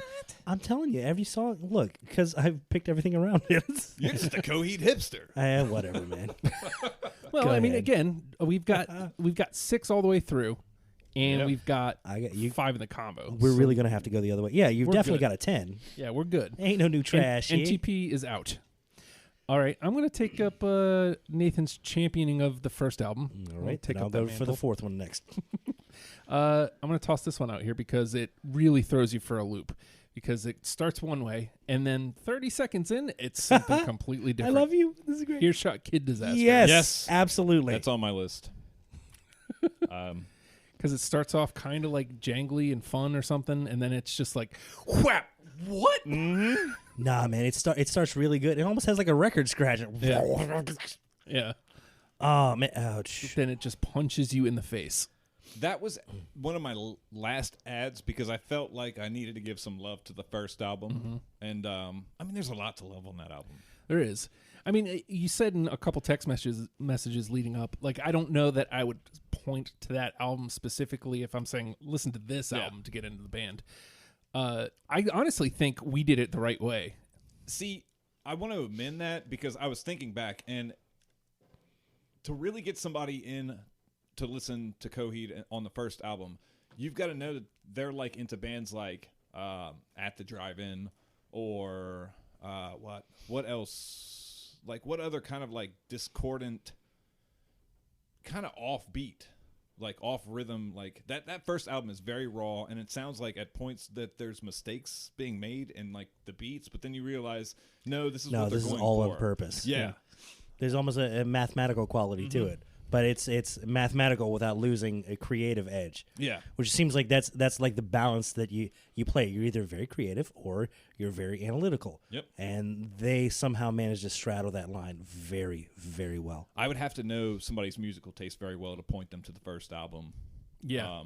I'm telling you, every song, look, because I've picked everything around it. You're just a Coheed hipster. Whatever, man. Well, Go I mean, ahead. again, we've got 6 all the way through, and Yep. we've got I got you. 5 in the combo. We're So, really going to have to go the other way. Yeah, you've We're definitely good. got a 10. yeah, we're good. Ain't no new trash. And eh? TP is out. All right, I'm going to take up Nathan's championing of the first album. All right, take then I'll up go that for the mantle. fourth one next. I'm going to toss this one out here because it really throws you for a loop. Because it starts one way, and then 30 seconds in, it's something completely I different. love you. This is great. Earshot Kid Disaster. Yes, absolutely. That's on my list. Because it starts off kind of like jangly and fun or something, and then it's just like, whap, what? Mm-hmm. Nah, man, it starts really good. It almost has like a record scratch. Yeah. Yeah. Oh, man. Ouch. Then it just punches you in the face. That was one of my last ads because I felt like I needed to give some love to the first album. And, I mean, there's a lot to love on that album. There is. I mean, you said in a couple text messages leading up, like, I don't know that I would point to that album specifically if I'm saying, listen to this album to get into the band. I honestly think we did it the right way. See, I want to amend that because I was thinking back, and to really get somebody in to listen to Coheed on the first album, you've got to know that they're like into bands like At the Drive-In or what else? Like what other kind of like discordant, kind of offbeat, like off rhythm, like that first album is very raw, and it sounds like at points that there's mistakes being made in like the beats, but then you realize this is what they're going all for. on purpose. Yeah. There's almost a mathematical quality to it, but it's mathematical without losing a creative edge. Yeah. Which seems like that's like the balance that you play. You're either very creative or you're very analytical. Yep. And they somehow manage to straddle that line very, very well. I would have to know somebody's musical taste very well to point them to the first album. Yeah.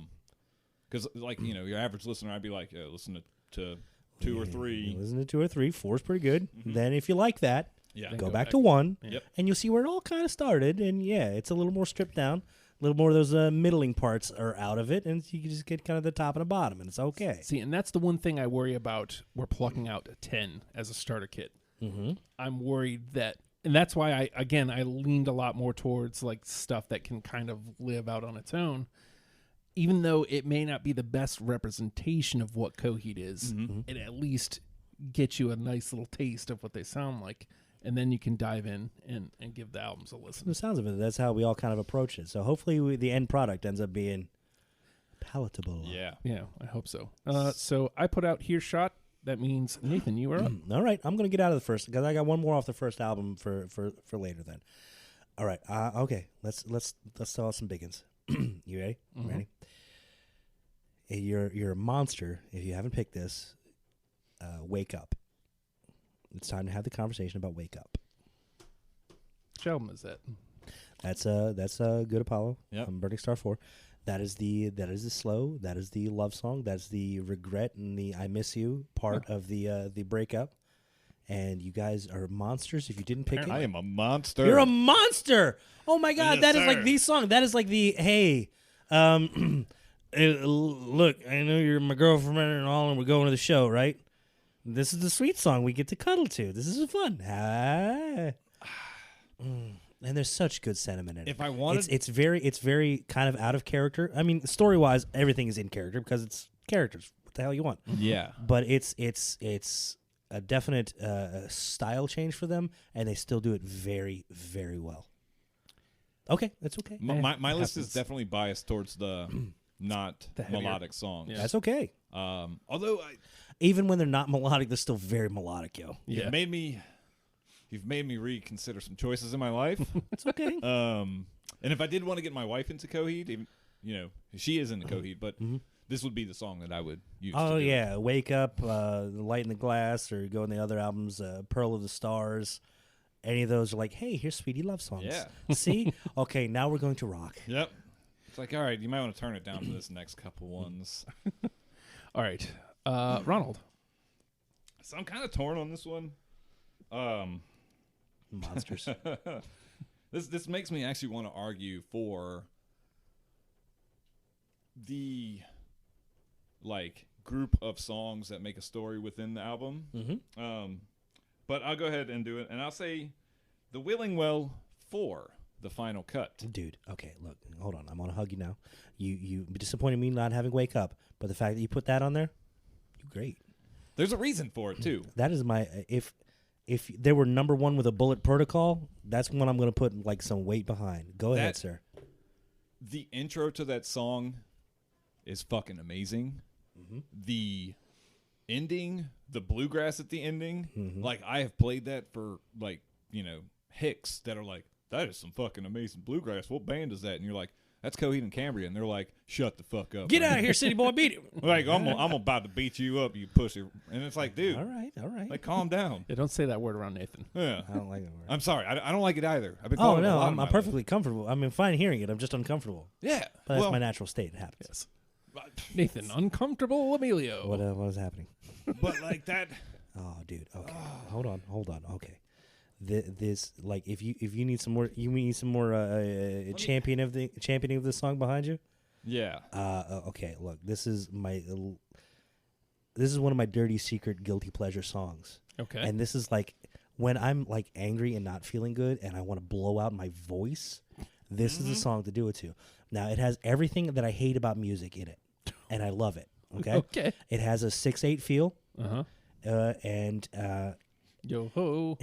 Because, like, your average listener, I'd be like, listen to 2 or 3. Listen to 2 or 3. 4's pretty good. Then if you like that, Yeah. go back to 1, Yep. and you'll see where it all kind of started. And it's a little more stripped down. A little more of those middling parts are out of it, and you can just get kind of the top and the bottom, and it's okay. See, and that's the one thing I worry about. We're plucking out a 10 as a starter kit. Mm-hmm. I'm worried that, and that's why I leaned a lot more towards like stuff that can kind of live out on its own, even though it may not be the best representation of what Coheed is. It at least gets you a nice little taste of what they sound like, and then you can dive in and give the albums a listen. From the sounds of it, that's how we all kind of approach it. So hopefully the end product ends up being palatable. Yeah. Yeah, I hope so. So I put out Here Shot. That means, Nathan, you are up. All right, I'm going to get out of the first because I got one more off the first album for later then. All right, okay, let's throw out some big ones. You ready? Ready? Hey, you're a monster if you haven't picked this. Wake Up. It's time to have the conversation about Wake Up. Which album is that? That's Good Apollo. Yep. Burning Star 4. That is the slow. That is the love song. That's the regret and the I miss you part of the breakup. and you guys are monsters if you didn't pick it. I am a monster. You're a monster. Oh my God, Yes, that is like sir. the song. That is like the hey, look, I know you're my girlfriend and all, and we're going to the show, right? This is the sweet song we get to cuddle to. This is fun. Ah. And there's such good sentiment in it. If I wanted- it's very kind of out of character. I mean, story wise, everything is in character because it's characters. What the hell you want? Yeah. But it's a definite style change for them, and they still do it very, very well. Okay, that's okay. My list is definitely biased towards the not The heavier. melodic songs. That's okay. Although Even when they're not melodic, they're still very melodic, yo. you've made me reconsider some choices in my life. It's okay. And if I did want to get my wife into Coheed, even, she is into Coheed, but this would be the song that I would use. Oh to do it. yeah, Wake Up, The Light in the Glass, or go in the other albums, Pearl of the Stars. Any of those are like, hey, here's Sweetie Love songs. Yeah. See? Okay, now we're going to rock. Yep. It's like, all right, you might want to turn it down for this next couple ones. All right. Ronald. So I'm kind of torn on this one. Monsters. This makes me actually want to argue for the group of songs that make a story within the album. Mm-hmm. But I'll go ahead and do it, and I'll say The Willing Well for the final cut. Dude, okay, look, hold on. I'm going to hug you now. You disappointed me not having Wake Up, but the fact that you put that on there, you're great. There's a reason for it too. That is my if they were number one with a Bullet Protocol, that's when I'm going to put like some weight behind. Go ahead, sir. The intro to that song is fucking amazing. Mm-hmm. The ending, the bluegrass at the ending, Mm-hmm. like I have played that for hicks that are like, that is some fucking amazing bluegrass. What band is that? And you're like, that's Coheed and Cambria, and they're like, shut the fuck up. Get man. out of here, city boy, beat it. Like I'm about to beat you up, you pussy. And it's like, dude, All right. like calm down. Yeah, don't say that word around Nathan. Yeah. I don't like it. I'm sorry, I don't like it either. I've been Oh calling it a no, lot I'm in my perfectly comfortable. I mean, fine hearing it. I'm just uncomfortable. life. Yeah, But that's well, my natural state. It happens. Yes. Nathan, uncomfortable Emilio. What is happening? but like that. Oh, dude. Okay, hold on. Okay, this like if you need some more, you need some more championing of the song behind you. Yeah. Okay. Look, this is one of my dirty secret guilty pleasure songs. Okay. And this is like when I'm like angry and not feeling good, and I want to blow out my voice. This is the song to do it to. Now it has everything that I hate about music in it, and I love it. Okay. Okay. It has a 6/8 feel. Uh-huh. And Yo ho.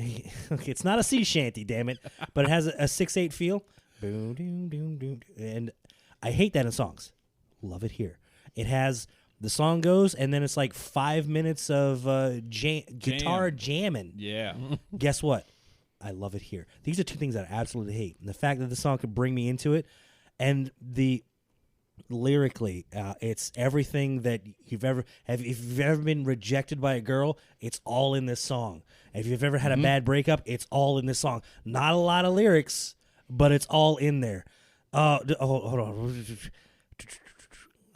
okay, it's not a sea shanty, damn it, but it has a 6/8 feel. Boom, doom, doom, doom, and I hate that in songs. Love it here. It has the song goes, and then it's like 5 minutes of guitar jamming. Yeah. Guess what? I love it here. These are two things that I absolutely hate, and the fact that the song could bring me into it, and the lyrically, it's everything that if you've ever been rejected by a girl, it's all in this song. If you've ever had a bad breakup, it's all in this song. Not a lot of lyrics, but it's all in there. Hold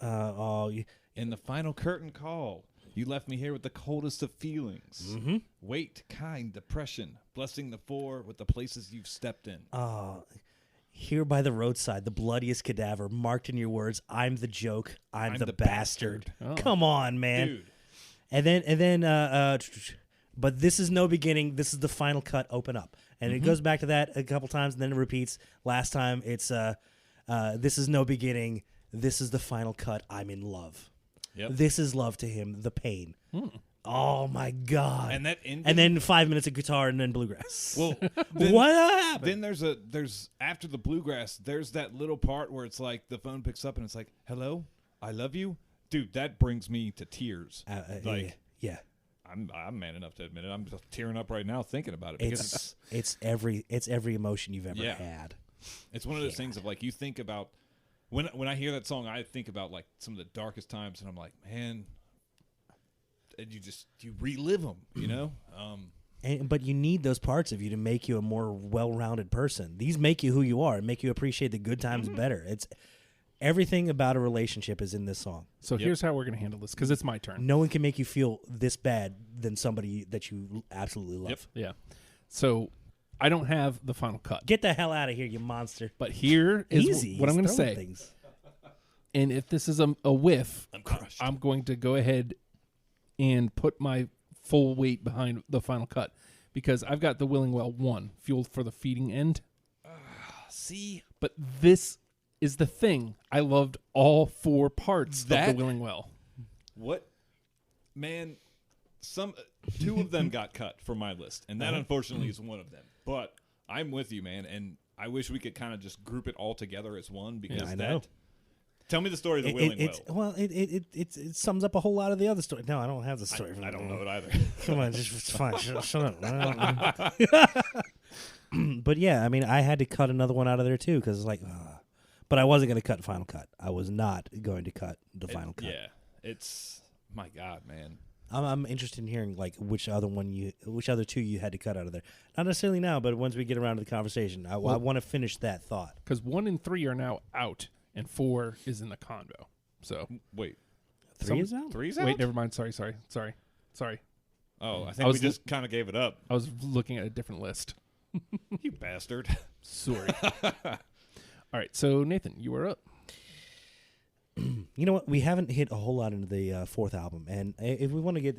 on. In the final curtain call, you left me here with the coldest of feelings. Mm-hmm. Weight, kind, depression, blessing the four with the places you've stepped in. Here by the roadside, the bloodiest cadaver, marked in your words, I'm the joke, I'm the bastard. Oh. Come on, man. Dude. And then, but this is no beginning. This is the final cut. Open up, and it goes back to that a couple times, and then it repeats. Last time, it's this is no beginning. This is the final cut. I'm in love. Yep. This is love to him. The pain. Oh my God. And that ending, And then 5 minutes of guitar, and then bluegrass. well, What happened? then there's after the bluegrass, there's that little part where it's like the phone picks up and it's like, "Hello, I love you." Dude, that brings me to tears. Like yeah. I'm man enough to admit it. I'm just tearing up right now thinking about it because It's every emotion you've ever Yeah. had. it's one of those things of like you think about when I hear that song, I think about like some of the darkest times, and I'm like, man, and you relive them, you know. But you need those parts of you to make you a more well-rounded person. These make you who you are and make you appreciate the good times better. Everything about a relationship is in this song. So here's how we're going to handle this, because it's my turn. No one can make you feel this bad than somebody that you absolutely love. Yeah. So I don't have the final cut. Get the hell out of here, you monster. But here is Easy. what I'm going to He's say. throwing things. And if this is a whiff, I'm crushed. I'm going to go ahead and put my full weight behind the final cut, because I've got the Willing Well 1, Fuel for the Feeding End. See, But this is the thing. I loved all 4 parts of That- the Willing Well. what, man? Some 2 of them got cut from my list, and that unfortunately is one of them. But I'm with you, man, and I wish we could kind of just group it all together as one, because I know. Tell me the story of the Willing Well. It sums up a whole lot of the other story. No, I don't have the story. I don't know it either. Come on, just it's fine. Shut up. But yeah, I mean, I had to cut another one out of there too, because it's like, but I wasn't going to cut Final Cut. I was not going to cut the Final Cut. Yeah, it's my God, man. I'm interested in hearing like which other 2 you had to cut out of there. Not necessarily now, but once we get around to the conversation, I want to finish that thought. Because 1 and 3 are now out, and 4 is in the convo. So Wait, 3 is out? 3's out? wait, never mind. Sorry. Oh, I I think was we just kind of gave it up. I was looking at a different list. You bastard. Sorry. All right, so Nathan, you were up. You know what? We haven't hit a whole lot into the 4th album, and if we want to get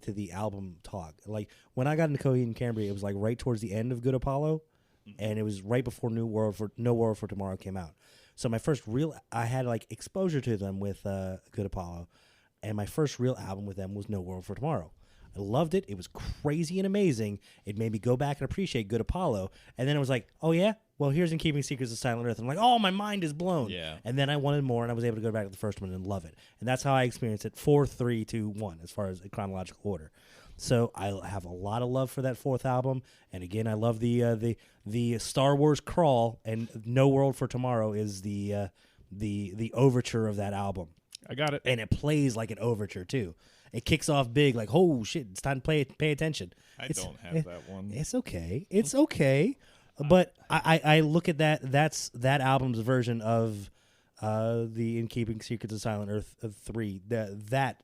to the album talk, like when I got into Coheed and Cambria, it was like right towards the end of Good Apollo, and it was right before No World for Tomorrow came out. So my first I had like exposure to them with Good Apollo, and my first real album with them was No World for Tomorrow. I loved it. It was crazy and amazing. It made me go back and appreciate Good Apollo. And then it was like, oh, yeah? Well, here's In Keeping Secrets of Silent Earth. I'm like, oh, my mind is blown. Yeah. And then I wanted more, and I was able to go back to the first one and love it. And that's how I experienced it, 4, 3, 2, 1, as far as a chronological order. So I have a lot of love for that 4th album. And again, I love the Star Wars crawl, and No World for Tomorrow is the overture of that album. I got it. And it plays like an overture, too. It kicks off big, like, oh, shit, it's time to pay attention. I don't have that one. It's okay. It's okay. But I look at that. That's that album's version of the In Keeping Secrets of Silent Earth 3. That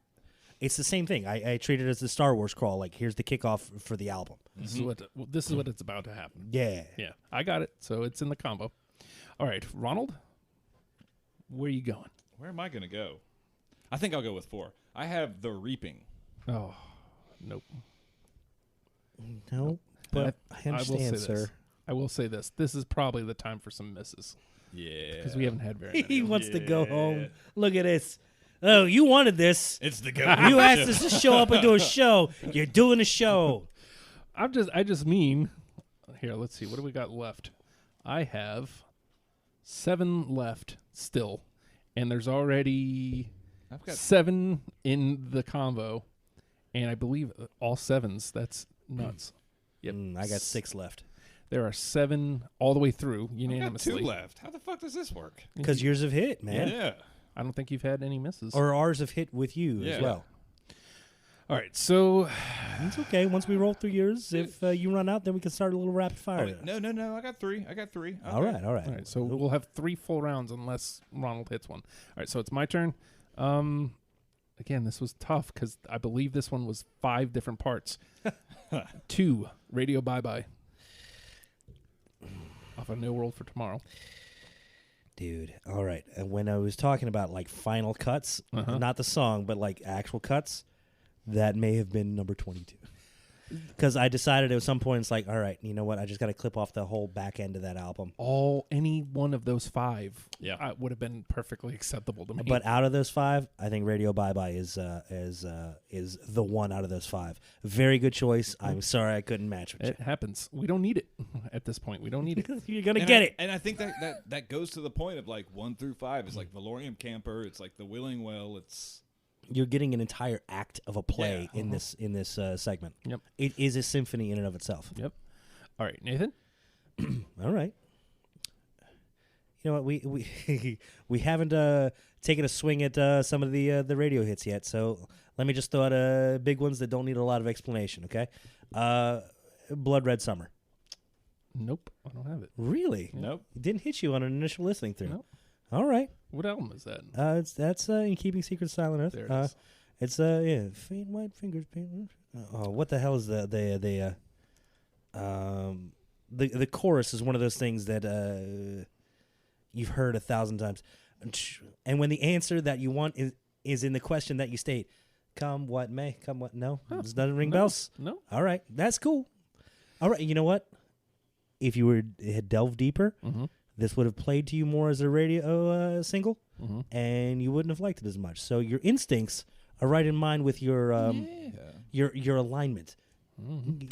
it's the same thing. I treat it as the Star Wars crawl. Like, here's the kickoff for the album. This is what it's about to happen. Yeah. Yeah, I got it. So it's in the combo. All right, Ronald, where are you going? Where am I going to go? I think I'll go with 4. I have The Reaping. Oh, nope. No, but I understand, sir. I will say this. This is probably the time for some misses, Yeah. because we haven't had very many. He wants to go home. Look at this. Oh, you wanted this. It's the go. You asked us to show up and do a show. You're doing a show. I just mean, here, let's see. What do we got left? I have 7 left still, and there's already I've got 7 in the combo, and I believe all 7s. That's nuts. Yep. I got 6 left. There are 7 all the way through I've got unanimously. 2 left. How the fuck does this work? Because yours have hit, man. Yeah. I don't think you've had any misses. Or ours have hit with you Yeah. as well. All right, so It's okay. Once we roll through yours, if you run out, then we can start a little rapid fire. Oh, no. I got 3. Okay. All right. all right, so we'll have 3 full rounds unless Ronald hits one. All right, so it's my turn. Again, this was tough because I believe this one was 5 different parts. 2, Radio Bye Bye. Off of No World for Tomorrow. Dude, all right. And when I was talking about like final cuts, not the song, but like actual cuts, that may have been number 22. Because I decided at some point, it's like, all right, you know what? I just got to clip off the whole back end of that album. Any one of those 5 Yeah. would have been perfectly acceptable to me. But out of those 5, I think Radio Bye Bye is the one out of those 5. Very good choice. I'm sorry I couldn't match with it happens. We don't need it at this point. We don't need it. you. You're going to get it. And I think that goes to the point of like 1 through 5 is like Valorium Camper. It's like The Willing Well. It's You're getting an entire act of a play in this segment. Yep. It is a symphony in and of itself. Yep. All right, Nathan. All right. You know what? We haven't taken a swing at some of the radio hits yet. So let me just throw out big ones that don't need a lot of explanation. Okay. Blood Red Summer. Nope, I don't have it. Really? Nope. It didn't hit you on an initial listening through. Nope. All right. What album is that? That's In Keeping Secrets Silent Earth. There it is. It's faint white fingers paint. What the hell is the chorus is one of those things that you've heard 1,000 times, and when the answer that you want is in the question that you state, come what may, come what no, this doesn't ring bells. No. All right, that's cool. All right, you know what? If you had delved deeper, this would have played to you more as a radio single, and you wouldn't have liked it as much. So your instincts are right in mind with your alignment.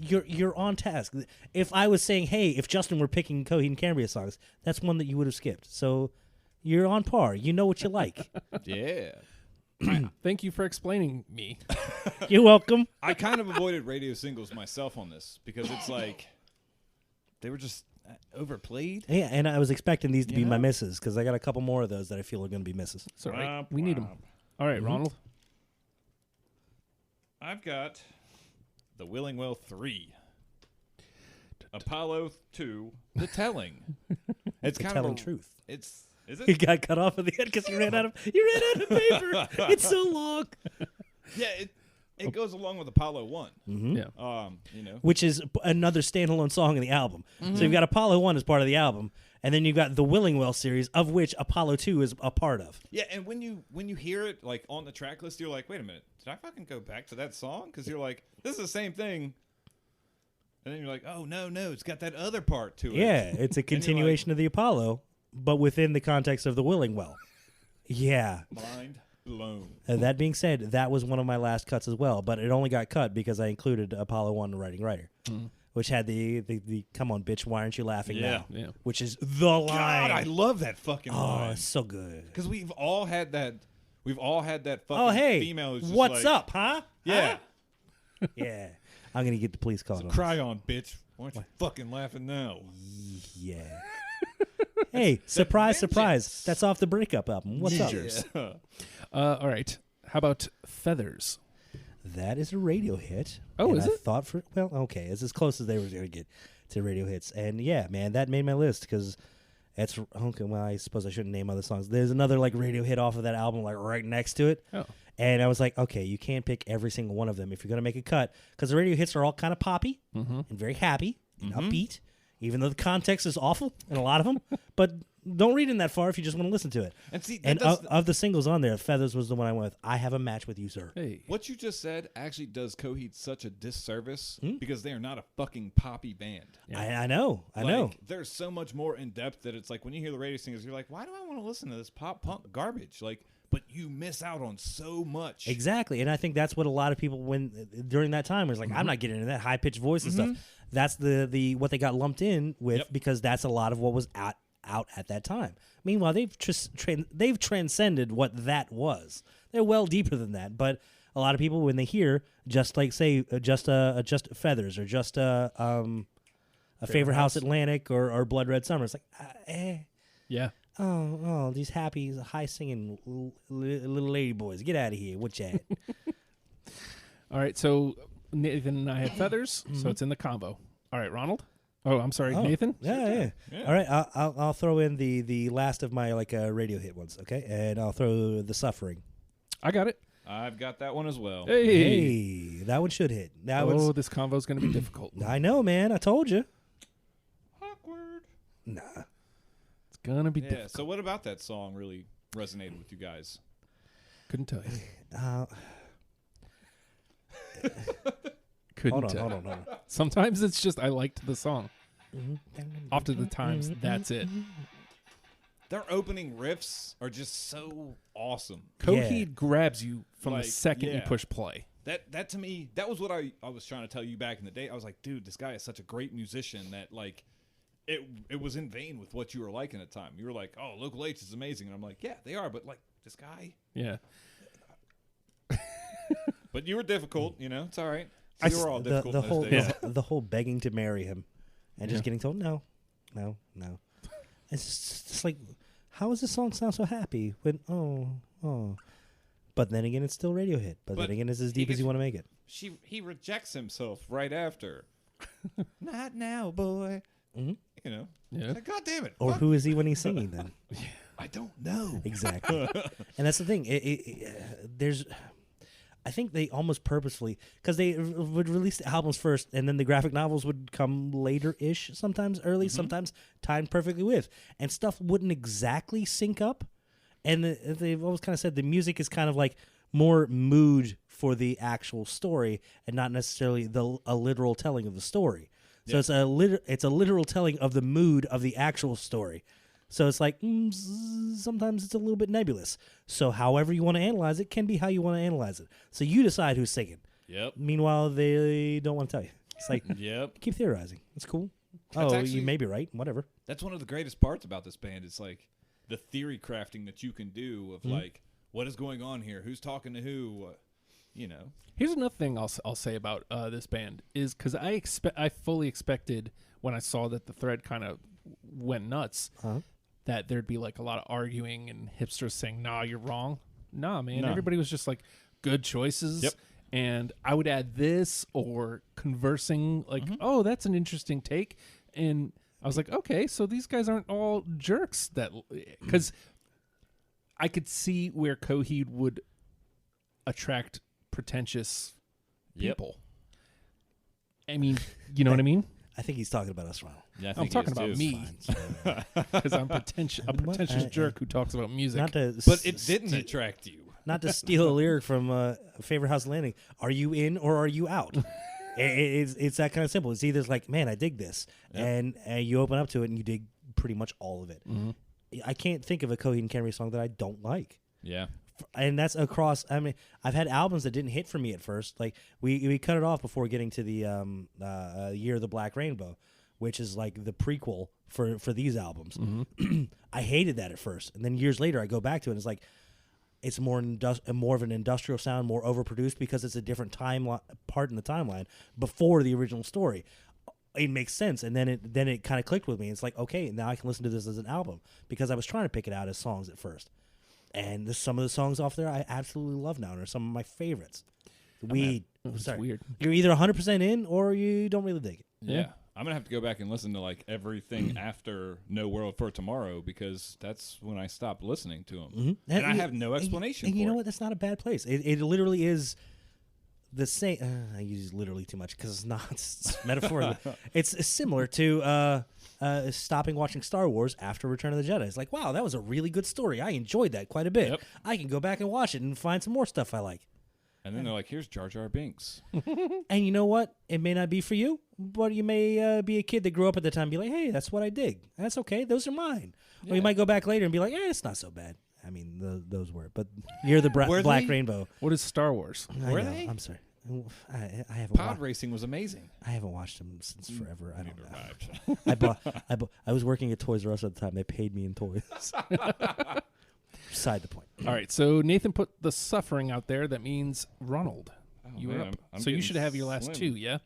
You're on task. If I was saying, hey, if Justin were picking Coheed and Cambria songs, that's one that you would have skipped. So you're on par. You know what you like. Yeah. Thank you for explaining me. You're welcome. I kind of avoided radio singles myself on this because it's like they were just overplayed. Yeah, and I was expecting these to be You my know? misses because I got a couple more of those that I feel are going to be misses. It's all right. We need them. All right, Ronald. I've got The Willing Well 3. Apollo 2, The Telling. It's The kind telling of a, truth. Is You it? got cut off at the end because you ran out of paper. It's so long. Yeah, it goes along with Apollo 1. Yeah. Which is another standalone song in the album. So you've got Apollo 1 as part of the album, and then you've got the Willingwell series, of which Apollo 2 is a part of. Yeah, and when you hear it like on the track list, you're like, wait a minute, did I fucking go back to that song? Because you're like, this is the same thing. And then you're like, oh, no, it's got that other part to it. Yeah, it's a continuation of the Apollo, but within the context of the Willingwell. Yeah. Mind blown. That being said, that was one of my last cuts as well, but it only got cut because I included Apollo 1, the writing writer, which had the come on, bitch, why aren't you laughing now? Yeah. Which is the line. God, I love that fucking Oh, line. it's so good. Because we've all had that fucking Oh, hey, female who's just what's like, up, huh? Yeah. Yeah. I'm going to get the police called on us. Cry on, bitch. Why aren't you fucking laughing now? Yeah. Hey, surprise, vengeance. surprise. That's off the breakup album. What's up? Yeah. All right. How about Feathers? That is a radio hit. Oh, and is I it? thought okay, it's as close as they were going to get to radio hits. And yeah, man, that made my list because it's okay. Well, I suppose I shouldn't name other songs. There's another like radio hit off of that album, like right next to it. Oh. And I was like, okay, you can't pick every single one of them if you're going to make a cut because the radio hits are all kind of poppy and very happy and upbeat, even though the context is awful in a lot of them. But don't read in that far if you just want to listen to it. And see, And of the singles on there, Feathers was the one I went with. I Have a Match with You, Sir. Hey. what you just said actually does Coheed such a disservice because they are not a fucking poppy band. I know. I know. Like, there's so much more in depth that it's like when you hear the radio singers, you're like, why do I want to listen to this pop punk garbage? Like, but you miss out on so much. Exactly, and I think that's what a lot of people during that time was like, I'm not getting into that high pitched voice and stuff. That's the what they got lumped in with because that's a lot of what was out at that time. Meanwhile, they've transcended what that was. They're well deeper than that. But a lot of people, when they hear just Feathers or just a Favorite House Atlantic or Blood Red Summer, it's like Yeah. Oh, these happy, high singing little lady boys. Get out of here. What you at? All right. So Nathan and I had Feathers, so it's in the combo. All right, Ronald. Oh, I'm sorry, Nathan. Yeah. All right, I'll throw in the last of my radio hit ones, okay? And I'll throw The Suffering. I got it. I've got that one as well. Hey. That one should hit. This combo is going to be difficult. I know, man. I told you. Awkward. Nah. It's going to be Yeah. difficult. So what about that song really resonated with you guys? Couldn't tell you. Couldn't tell. Hold on. Sometimes it's just I liked the song. Often the times, that's it. Their opening riffs are just so awesome. Coheed grabs you from the Like, second you yeah. push play. That to me, that was what I was trying to tell you back in the day. I was like, dude, this guy is such a great musician that like it was in vain with what you were liking at the time. You were like, oh, Local H is amazing. And I'm like, yeah, they are, but like this guy. Yeah. But you were difficult, it's all right. So you were all difficult the in whole those days. the whole begging to marry him and just getting told no. It's just like, how does this song sound so happy when oh? But then again, it's still radio hit. But then again, it's as deep as you want to make it. He rejects himself right after. Not now, boy. Yeah. Like, God damn it. Or fuck. who is he when he's singing then? I don't know. Exactly. And that's the thing. There's, I think they almost purposefully, because they would release the albums first, and then the graphic novels would come later-ish, sometimes early, sometimes timed perfectly with, and stuff wouldn't exactly sync up. And they've always kind of said the music is kind of like more mood for the actual story, and not necessarily a literal telling of the story. So it's a literal telling of the mood of the actual story. So it's like sometimes it's a little bit nebulous. So however you want to analyze it can be how you want to analyze it. So you decide who's singing. Yep. Meanwhile, they don't want to tell you. It's like keep theorizing. It's cool. You may be right. Whatever. That's one of the greatest parts about this band. It's like the theory crafting that you can do of like what is going on here, who's talking to who. Here's another thing I'll say about this band is because I fully expected when I saw that the thread kind of went nuts that there'd be like a lot of arguing and hipsters saying, "Nah, you're wrong." Nah, man, everybody was just like good choices. Yep. And I would add this or conversing like, "Oh, that's an interesting take," and I was like, "Okay, so these guys aren't all jerks." That because I could see where Coheed would attract pretentious people. I mean, you know what I mean? I think he's talking about us, Ronald. Yeah, I'm talking about me because I'm a pretentious jerk who talks about music. But it didn't attract you. Not to steal a lyric from Favorite House Landing. Are you in or are you out? It's that kind of simple. It's either like, man, I dig this, and you open up to it and you dig pretty much all of it. I can't think of a Coheed and Cambria song that I don't like. Yeah. And that's across. I mean, I've had albums that didn't hit for me at first. Like we cut it off before getting to the Year of the Black Rainbow, which is like the prequel for these albums. I hated that at first, and then years later I go back to it and it's like it's more of an industrial sound, more overproduced because it's a different part in the timeline before the original story. It makes sense, and then it kind of clicked with me. It's like, okay, now I can listen to this as an album because I was trying to pick it out as songs at first. And some of the songs off there I absolutely love now, and are some of my favorites. It's weird. You're either 100% in or you don't really dig it. Yeah. I'm going to have to go back and listen to like everything after No World for Tomorrow because that's when I stopped listening to them. And I have no explanation and for you know it. what? That's not a bad place. It literally is the same. I use literally too much because it's not. It's metaphorically. It's similar to stopping watching Star Wars after Return of the Jedi. It's like, wow, that was a really good story. I enjoyed that quite a bit. Yep. I can go back and watch it and find some more stuff I like. And then they're like, here's Jar Jar Binks. And you know what? It may not be for you, but you may be a kid that grew up at the time and be like, hey, that's what I dig. That's okay. Those are mine. Or you might go back later and be like, it's not so bad. I mean, those were. But You're the Black Rainbow. What is Star Wars? Were they? I'm sorry. I haven't. Pod racing was amazing. I haven't watched them since forever. I don't know. I was working at Toys R Us at the time. They paid me in toys. Beside the point. All right, so Nathan put the suffering out there. That means Ronald. You man, up. I'm So you getting should have your last slim. two, yeah?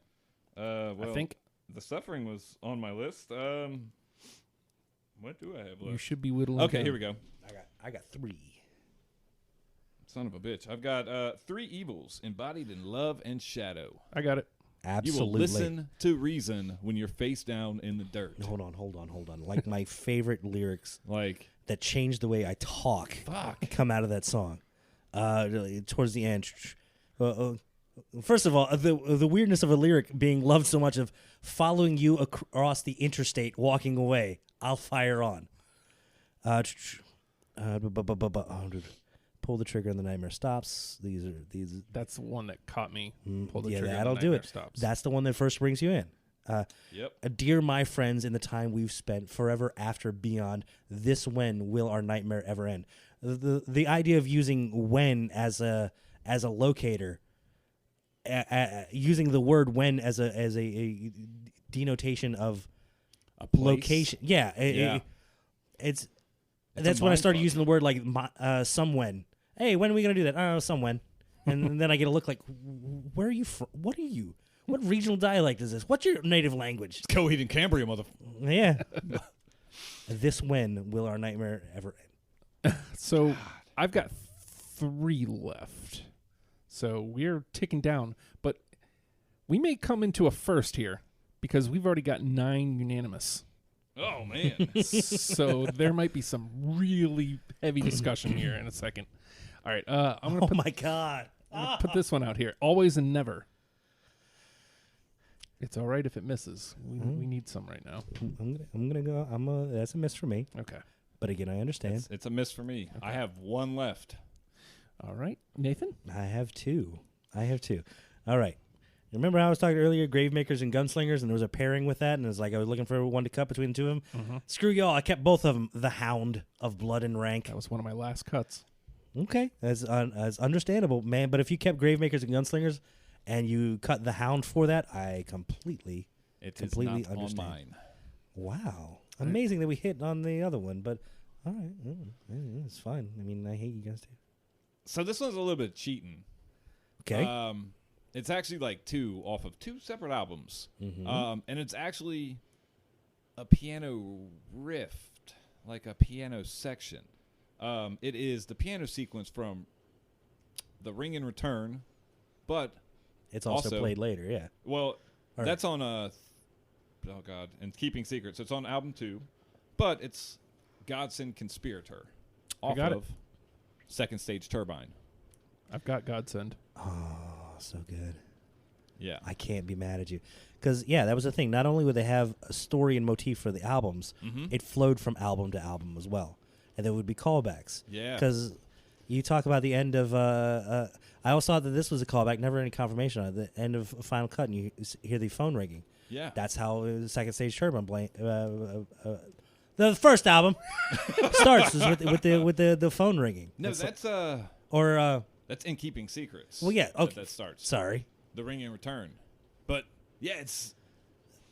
Well, I think the suffering was on my list. What do I have left? you should be whittling. Okay, down. here we go. I got three. Son of a bitch. I've got three evils embodied in love and shadow. I got it. Absolutely. You will listen to reason when you're face down in the dirt. Hold on. Like my favorite lyrics Like, that changed the way I talk come out of that song. Towards the end. First of all, the weirdness of a lyric being loved so much of following you across the interstate, walking away. I'll fire on. Pull the trigger and the nightmare stops. These. That's the one that caught me. Pull the Yeah, trigger. that'll and the do nightmare it. Stops. That's the one that first brings you in. yep. Dear my friends, in the time we've spent forever after beyond, this when will our nightmare ever end? The idea of using when as a locator, using the word when as a denotation of A place. location. Yeah, It's that's a when I started mindfuck. using the word like some when. Hey, when are we gonna do that? Oh, some when. And then I get a look like, where are you from? What are you? What regional dialect is this? What's your native language? It's Coheed and Cambria, Yeah. This when will our nightmare ever end? So I've got three left. So we're ticking down, but we may come into a first here because we've already got 9 unanimous. Oh, man. So there might be some really heavy discussion here in a second. All right, I'm going to my God. put this one out here. Always and Never. It's all right if it misses. We need some right now. I'm gonna go. That's a miss for me. Okay. But again, I understand. It's a miss for me. Okay. I have one left. All right, Nathan? I have two. All right. Remember how I was talking earlier, Gravemakers and Gunslingers, and there was a pairing with that, and it was like I was looking for one to cut between the two of them? Mm-hmm. Screw y'all, I kept both of them. The Hound of Blood and Rank. That was one of my last cuts. Okay, as understandable, man. But if you kept Gravemakers and Gunslingers and you cut the Hound for that, I completely understand. On mine. Wow. Amazing that we hit on the other one, but all right. It's fine. I mean, I hate you guys too. So this one's a little bit cheating. Okay. It's actually like two off of two separate albums. Mm-hmm. And it's actually a piano riff, like a piano section. It is the piano sequence from The Ring in Return, but it's also played later, yeah. Well, that's on and Keeping Secrets. It's on album 2, but it's Godsend Conspirator off of Second Stage Turbine. I've got Godsend. Oh, so good. Yeah. I can't be mad at you. Because, yeah, that was the thing. Not only would they have a story and motif for the albums, it flowed from album to album as well. And there would be callbacks. Yeah. Because you talk about the end of... I always thought that this was a callback, never any confirmation on it. The end of Final Cut, and you hear the phone ringing. Yeah. That's how the Second Stage Turbine the first album starts is with the phone ringing. No, that's In Keeping Secrets. Well, yeah, okay. That starts. Sorry. The Ring in Return. But yeah, it's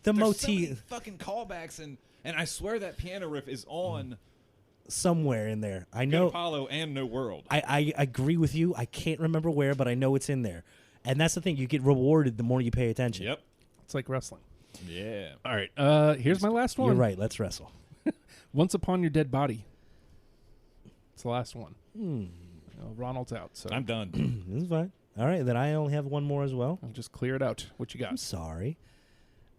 the there's motif. So many fucking callbacks and I swear that piano riff is on somewhere in there. I Good know Apollo and No World. I agree with you. I can't remember where, but I know it's in there. And that's the thing. You get rewarded the more you pay attention. Yep. It's like wrestling. Yeah. All right. Here's my last one. You're right. Let's wrestle. Once Upon Your Dead Body. It's the last one. Ronald's out, so I'm done. This is fine. All right, then I only have one more as well. I'll just clear it out. What you got? I'm sorry.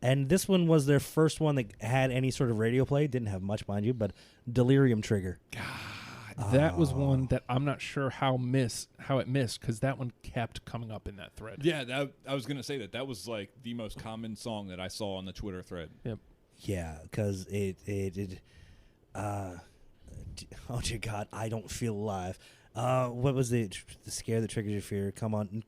And this one was their first one that had any sort of radio play. Didn't have much, mind you, but Delirium Trigger. God, that was one that I'm not sure how it missed because that one kept coming up in that thread. Yeah, I was going to say that was like the most common song that I saw on the Twitter thread. Yep. Yeah, because oh dear God, I don't feel alive. What was the scare that triggers your fear? Come on,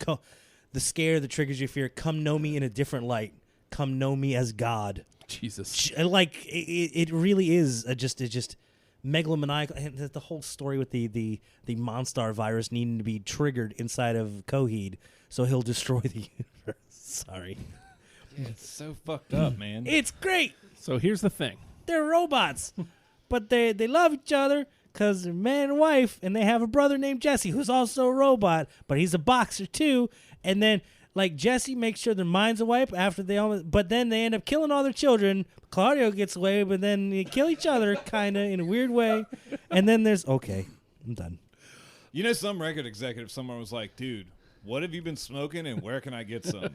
the scare that triggers your fear. Come know me in a different light. Come know me as God. Jesus, like it really is just megalomaniacal. And the whole story with the Monstar virus needing to be triggered inside of Coheed, so he'll destroy the universe. Sorry, yeah, it's so fucked up, man. It's great. So here's the thing: they're robots, but they love each other. Because they're man and wife, and they have a brother named Jesse, who's also a robot, but he's a boxer too. And then, like, Jesse makes sure their minds are wiped after but then they end up killing all their children. Claudio gets away, but then they kill each other, kind of, in a weird way. And then okay, I'm done. You know, some record executive, someone was like, dude, what have you been smoking, and where can I get some?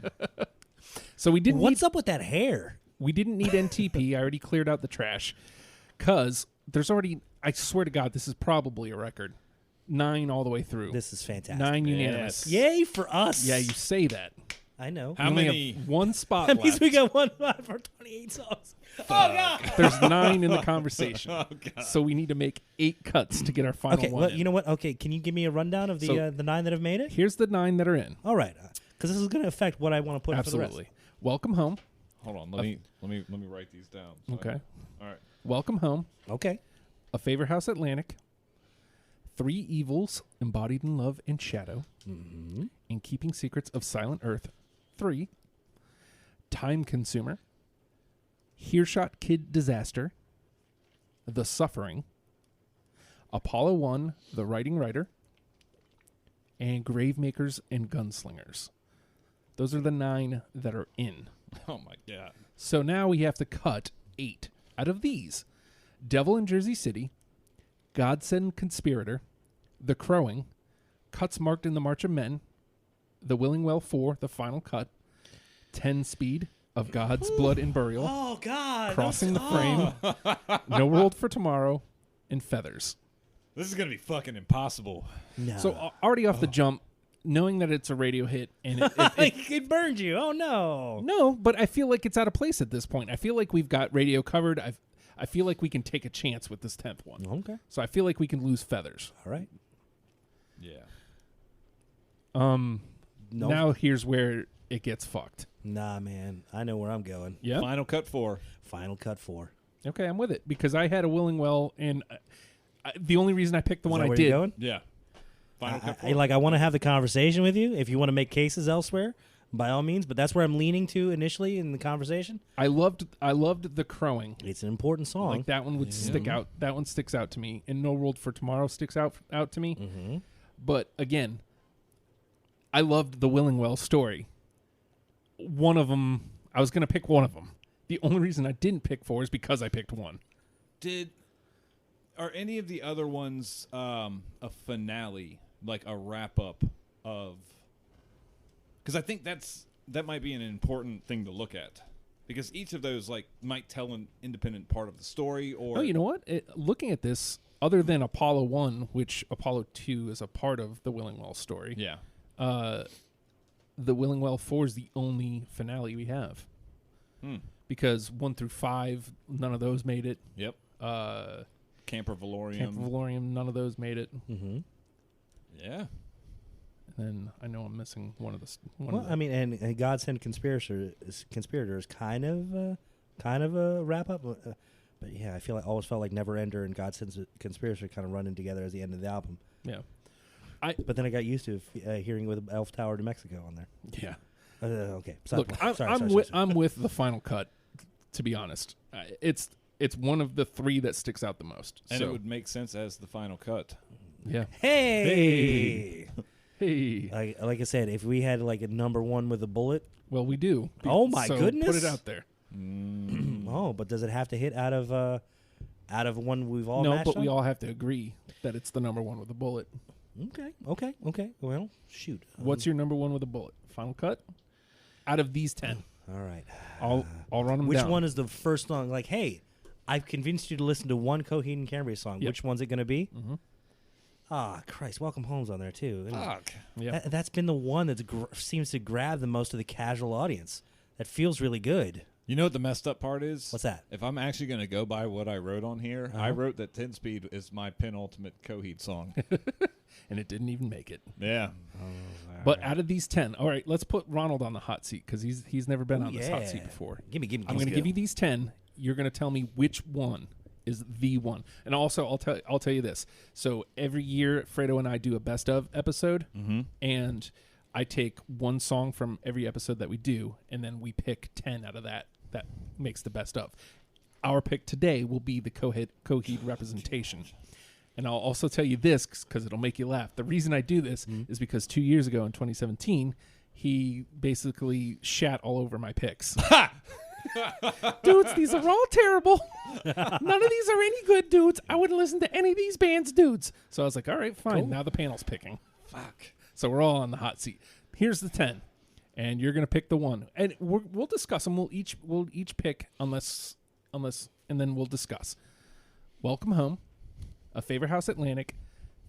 So we didn't What's up with that hair? We didn't need NTP. I already cleared out the trash. Because there's already... I swear to God, this is probably a record. 9 all the way through. This is fantastic. 9 unanimous. Yay for us. Yeah, you say that. I know. How many? One spot That means left. we got one spot for 28 songs. Oh, God. There's 9 in the conversation. Oh, God. So we need to make 8 cuts to get our final Okay, one well, in. you know what? Okay, can you give me a rundown of the 9 that have made it? Here's the 9 that are in. All right, because this is going to affect what I want to put Absolutely. for the rest. Welcome Home. Hold on, let me write these down. Okay. All right. Welcome Home. Okay. A Favorite House Atlantic. 3 Evils Embodied in Love and Shadow. Mm-hmm. In Keeping Secrets of Silent Earth 3. Time Consumer. Hearshot Kid Disaster. The Suffering. Apollo 1, The Writing Writer. And Gravemakers and Gunslingers. Those are the 9 that are in. Oh, my God. So now we have to cut 8 out of these. Devil in Jersey City, Godsend Conspirator, The Crowing, Cuts Marked in the March of Men, The Willing Well 4, The Final Cut, 10 Speed, of God's Blood and Burial, Oh God! Crossing the Frame, No World for Tomorrow, and Feathers. This is gonna be fucking impossible. No. So already off the jump, knowing that it's a radio hit and it burned you. Oh no! no, but I feel like it's out of place at this point. I feel like we've got radio covered. I feel like we can take a chance with this 10th one. Okay. So I feel like we can lose Feathers. All right. Yeah. No. Now here's where it gets fucked. Nah, man. I know where I'm going. Yeah. Final cut 4. Final cut 4. Okay, I'm with it because I had a Willing Well, and the only reason I picked the Is one that I where did. you're going? Yeah. Final cut 4. I want to have the conversation with you. If you want to make cases elsewhere, by all means. But that's where I'm leaning to initially in the conversation. I loved the crowing. It's an important song. Like that one would stick out. That one sticks out to me. And No World for Tomorrow sticks out to me. Mm-hmm. But again, I loved the Willing Well story. One of them, I was going to pick one of them. The only reason I didn't pick 4 is because I picked 1. Are any of the other ones a finale, like a wrap up of? Because I think that might be an important thing to look at, because each of those might tell an independent part of the story. Or Oh, you know what? Looking at this, other than Apollo 1, which Apollo 2 is a part of the Willing Well story. Yeah. The Willing Well 4 is the only finale we have. Because 1 through 5, none of those made it. Yep. Camper Valorium. Camp Valorium, none of those made it. Mm-hmm. Yeah. And then I know I'm missing one of the. Well, I mean, and God Send Conspirator is kind of a wrap up. But yeah, I always felt like Never Ender and God Sends Conspirator kind of running together as the end of the album. Yeah. But then I got used to hearing with Elf Tower to Mexico on there. Yeah. Okay. Look, I'm with the final cut. To be honest, it's one of the 3 that sticks out the most. And so. it would make sense as the final cut. Yeah. Hey. Hey. Like I said, if we had like a number 1 with a bullet. Well, we do. Oh my goodness! Put it out there. Oh, but does it have to hit out of one we've all? No, matched but on? we all have to agree that it's the number 1 with a bullet. Okay. Well, shoot. What's your number 1 with a bullet? Final cut. Out of these 10, All right. I'll run them Which down. one is the first song? Like, hey, I've convinced you to listen to one Coheed and Cambria song. Yep. Which one's it going to be? Mm-hmm. Ah, Christ, Welcome Home's on there too. isn't it? Fuck. Yeah. That's been the one that seems to grab the most of the casual audience. That feels really good. You know what the messed up part is? What's that? If I'm actually going to go by what I wrote on here, I wrote that 10 Speed is my penultimate Coheed song. And it didn't even make it. Yeah. But out of these 10, all right, let's put Ronald on the hot seat because he's never been on this hot seat Yeah. before. Give me. I'm going to give you these 10. You're going to tell me which one is the one. And also, I'll tell you this. So every year, Fredo and I do a best of episode, and I take one song from every episode that we do, and then we pick 10 out of that makes the best of. Our pick today will be the Coheed representation. And I'll also tell you this because it'll make you laugh. The reason I do this is because 2 years ago in 2017, he basically shat all over my picks. Dudes, these are all terrible. None of these are any good, dudes. I wouldn't listen to any of these bands, dudes. So I was like, all right, fine. Cool. Now the panel's picking. Fuck. So we're all on the hot seat. Here's the 10. And you're going to pick the one. And we'll discuss them. We'll each pick unless and then we'll discuss. Welcome Home, A Favorite House Atlantic,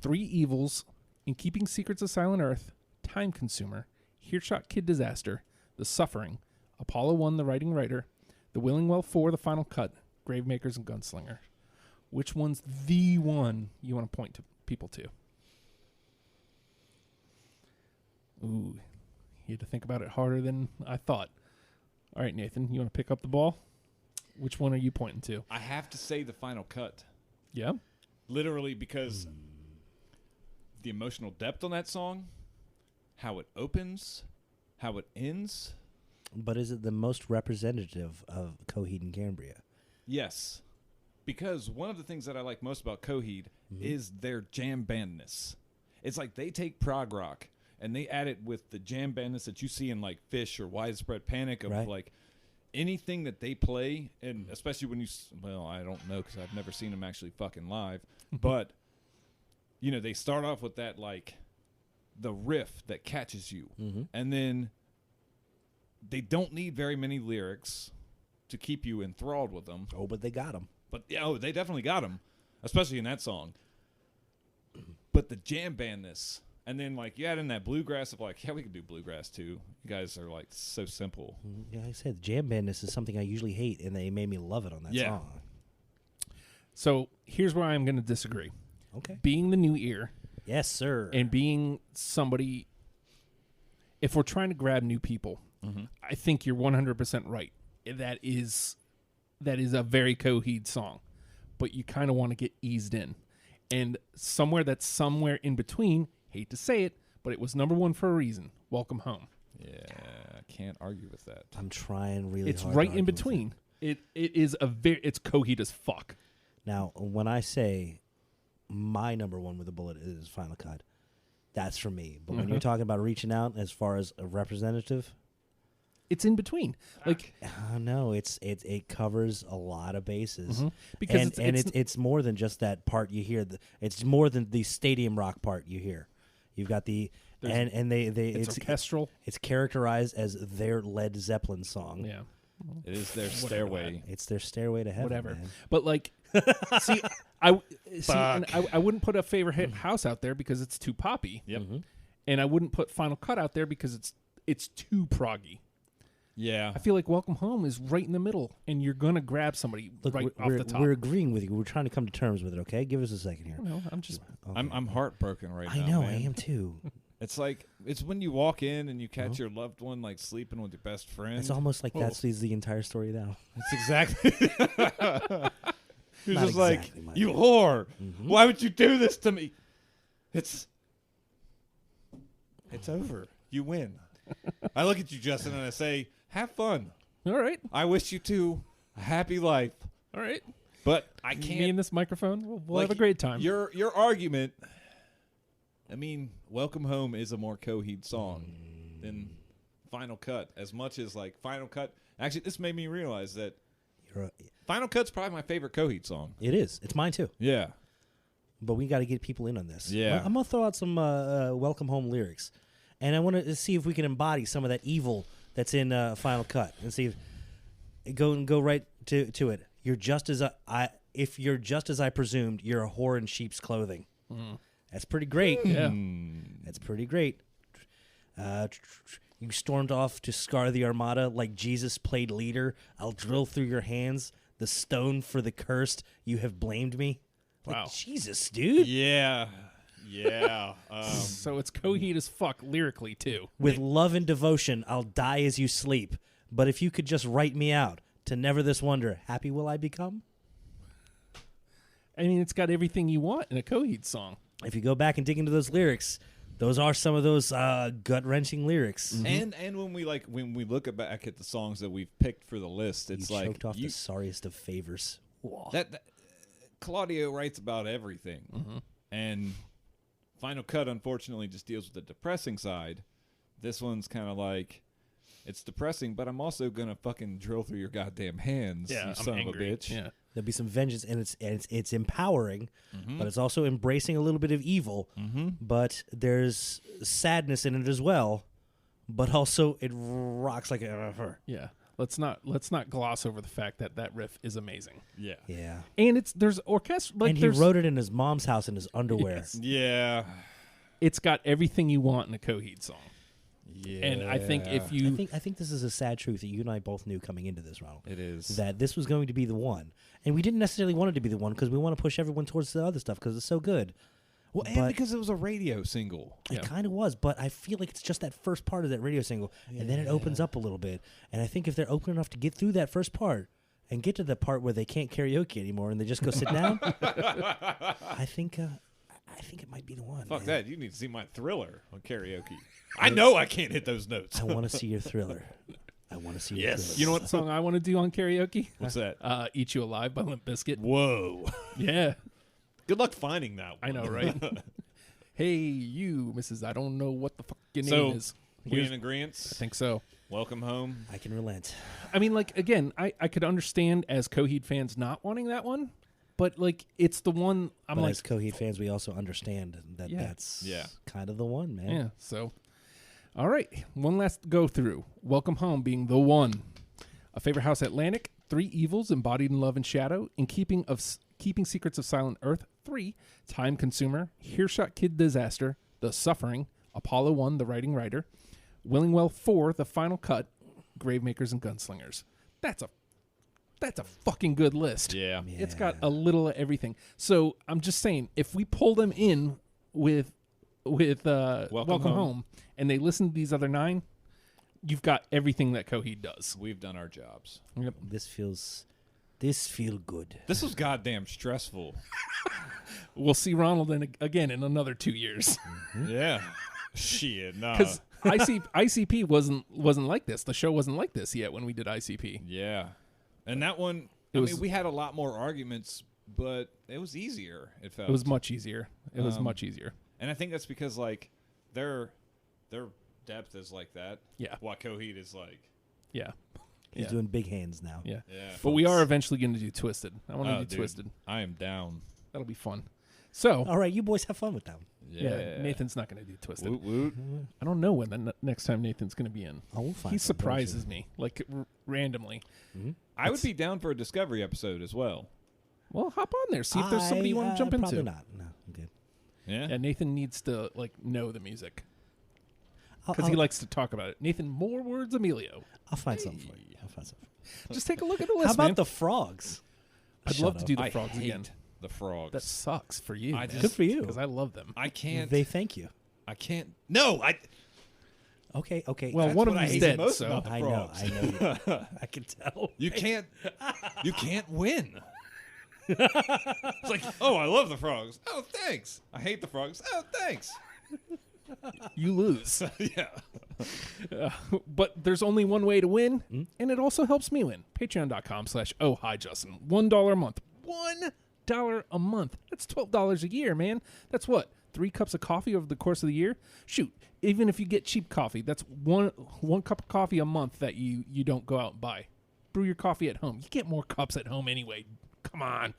3 Evils, In Keeping Secrets of Silent Earth, Time Consumer, Earshot Kid Disaster, The Suffering, Apollo 1, The Writing Writer, The Willing Well 4, The Final Cut, Gravemakers and Gunslinger. Which one's the one you want to point to people to? Ooh, you had to think about it harder than I thought. All right, Nathan, you want to pick up the ball? Which one are you pointing to? I have to say the final cut. Yeah? Literally because the emotional depth on that song, how it opens, how it ends. But is it the most representative of Coheed and Cambria? Yes. Because one of the things that I like most about Coheed is their jam bandness. It's like they take prog rock and they add it with the jam bandness that you see in like Fish or Widespread Panic of like anything that they play, and especially when well, I don't know because I've never seen them actually fucking live, but you know, they start off with that like the riff that catches you, and then they don't need very many lyrics to keep you enthralled with them. Oh, but they got them. But they definitely got them, especially in that song. But the jam bandness, and then like you add in that bluegrass of like, yeah, we can do bluegrass too. You guys are like so simple. Yeah, like I said, jam bandness is something I usually hate, and they made me love it on that song. So here's where I'm going to disagree. Okay. Being the new ear, Yes, sir. and being somebody, if we're trying to grab new people, I think you're 100% right. That is a very Coheed song, but you kind of want to get eased in. And that's somewhere in between, hate to say it, but it was number one for a reason. Welcome Home. Yeah, I can't argue with that. I'm trying really It's hard. right to in argue with between. It's Coheed as fuck. Now, when I say my number one with a bullet is Final Cut, that's for me. But when you're talking about reaching out as far as a representative, It's in between. Like no, it covers a lot of bases because it's more than just that part you hear. It's more than the stadium rock part you hear. You've got the it's orchestral. It's characterized as their Led Zeppelin song. Yeah. It is their stairway. It's their stairway to heaven. Whatever. Man. But like, I wouldn't put a favorite hit house out there because it's too poppy. Yep. And I wouldn't put Final Cut out there because it's too proggy. Yeah. I feel like Welcome Home is right in the middle, and you're gonna grab somebody Look, right off the top. We're agreeing with you. We're trying to come to terms with it. Okay, give us a second here. No, I'm just. Okay. I'm heartbroken right now. I know. man. I am too. It's like it's when you walk in and you catch your loved one like sleeping with your best friend. It's almost like that's the entire story now. That's exactly. You're Not just like, exactly, Mike. you whore. Why would you do this to me? It's over. You win. I look at you, Justin, and I say, have fun. All right. I wish you two a happy life. All right. But I can't. Me and this microphone, we'll like, have a great time. Your argument. I mean, Welcome Home is a more Coheed song than Final Cut. As much as like Final Cut. Actually, this made me realize that Final Cut's probably my favorite Coheed song. It is. It's mine too. Yeah. But we got to get people in on this. Yeah. I'm gonna throw out some Welcome Home lyrics, and I want to see if we can embody some of that evil that's in Final Cut, and see if go right to it. You're just as if you're just as I presumed, you're a whore in sheep's clothing. That's pretty great. Yeah. That's pretty great. You stormed off to scar the armada like Jesus played leader. I'll drill through your hands the stone for the cursed. You have blamed me. Like, Wow. Jesus, dude. Yeah. Yeah. So it's Coheed as fuck lyrically too. With love and devotion, I'll die as you sleep. But if you could just write me out to never this wonder, happy will I become? I mean, it's got everything you want in a Coheed song. If you go back and dig into those lyrics, those are some of those gut-wrenching lyrics. And when we look back at the songs that we've picked for the list, it's you like choked off the sorriest of favors. Whoa. that Claudio writes about everything, and Final Cut unfortunately just deals with the depressing side. This one's kind of like, it's depressing, but I'm also gonna fucking drill through your goddamn hands, you I'm son angry. of a bitch. Yeah. There'll be some vengeance, and it's empowering, but it's also embracing a little bit of evil. But there's sadness in it as well. But also, it rocks like a. Yeah. Let's not gloss over the fact that riff is amazing. Yeah. Yeah. And there's orchestra, like And he there's, wrote it in his mom's house in his underwear. Yes. Yeah. it's got everything you want in a Coheed song. Yeah. And I think if you I think this is a sad truth that you and I both knew coming into this, Ronald. it is That this was going to be the one. And we didn't necessarily want it to be the one because we want to push everyone towards the other stuff because it's so good. well, and but- because it was a radio single. Yeah. It kind of was, but I feel like it's just that first part of that radio single, and then it opens up a little bit. And I think if they're open enough to get through that first part and get to the part where they can't karaoke anymore and they just go sit down, I think it might be the one. Fuck man. that! You need to see my Thriller on karaoke. I know I can't hit those notes. I want to see your Thriller. I want to see your Thriller. you know what song I want to do on karaoke? What's that? Eat You Alive by Limp Bizkit. Whoa! Yeah. Good luck finding that one. I know, right? Hey, you, Mrs. I don't know what the fuck your So, name is. we in agreement? I think so. Welcome home. I can relent. I mean, like, again, I could understand as Coheed fans not wanting that one, but, like, it's the one I'm But like, as Coheed fans, we also understand that Yeah. that's Yeah. kind of the one, man. yeah, so. All right, one last go through. Welcome Home being the one. A Favorite House Atlantic, 3 Evils Embodied in Love and Shadow, In Keeping Secrets of Silent Earth, 3, Time Consumer, Earshot Kid Disaster, The Suffering, Apollo 1, The Writing Writer, Willingwell 4, The Final Cut, Gravemakers and Gunslingers. That's a fucking good list. Yeah. It's got a little of everything. So I'm just saying, if we pull them in with Welcome Home, and they listen to these other 9, you've got everything that Coheed does. We've done our jobs. Yep. This feel good. This was goddamn stressful. We'll see Ronald again in another 2 years. Yeah. Shit, nah. Because ICP wasn't like this. The show wasn't like this yet when we did ICP. Yeah. And that one, we had a lot more arguments, but it was easier, it felt. It was much easier. It was much easier. And I think that's because, like, their depth is like that. Yeah. While Coheed is like... Yeah. He's doing big hands now. Yeah. Yeah. But we are eventually going to do Twisted. I want to do Twisted. I am down. That'll be fun. So... All right, you boys have fun with that one. Yeah. Nathan's not going to do Twisted. Woot woot. I don't know when the next time Nathan's going to be in. Oh, we'll find He some, surprises me, like randomly. Mm-hmm. I would be down for a Discovery episode as well. Well, hop on there. See if there's somebody you want to jump into. Probably not. No, I'm good. Yeah. Yeah, Nathan needs to know the music because I'll- he likes to talk about it. Nathan, more words, Emilio. I'll find something for you. Just take a look at the list, How about man. the frogs? I'd Shut love to up. do the I frogs hate again. the frogs. That sucks for you. Good for you. Because I love them. I can't. They thank you. I can't. No, I. Okay. Well, That's one of what I them's hate dead, most so about the I know. frogs. I know. I can tell. You can't. You can't win. It's like, oh, I love the frogs. Oh, thanks. I hate the frogs. Oh, thanks. you lose. Yeah. But there's only one way to win, and it also helps me win. Patreon.com/Oh Hi Justin. $1 a month. $1 a month. That's $12 a year, man. That's what? 3 cups of coffee over the course of the year? Shoot, even if you get cheap coffee, that's one cup of coffee a month that you don't go out and buy. Brew your coffee at home. You get more cups at home anyway. Come on.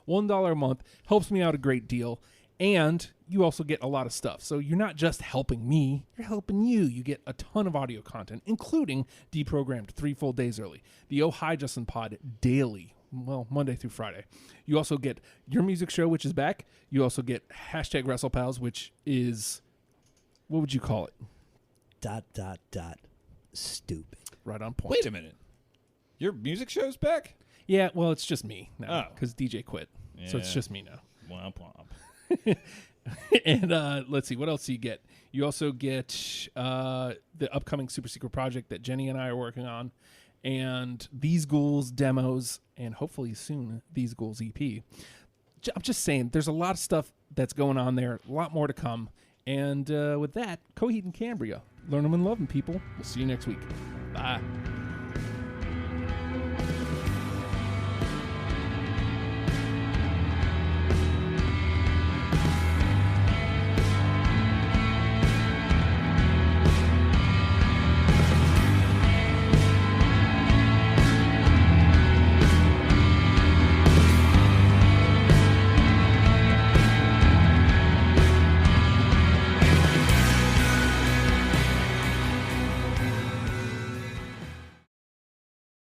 $1 a month helps me out a great deal. And you also get a lot of stuff. So you're not just helping me, you're helping you. You get a ton of audio content, including deprogrammed 3 full days early. The Oh Hi Justin pod daily. Well, Monday through Friday. You also get your music show, which is back. You also get #WrestlePals, which is, what would you call it? ... Stupid. Right on point. Wait a minute. Your music show's back? Yeah, well, it's just me now Oh. because DJ quit. So it's Yeah. just me now. Womp womp. And let's see, what else do you get? You also get the upcoming super secret project that Jenny and I are working on, and These Ghouls demos, and hopefully soon These Ghouls EP. I'm just saying, there's a lot of stuff that's going on there, a lot more to come. And with that, Coheed and Cambria. Learn them and love them, people. We'll see you next week. Bye.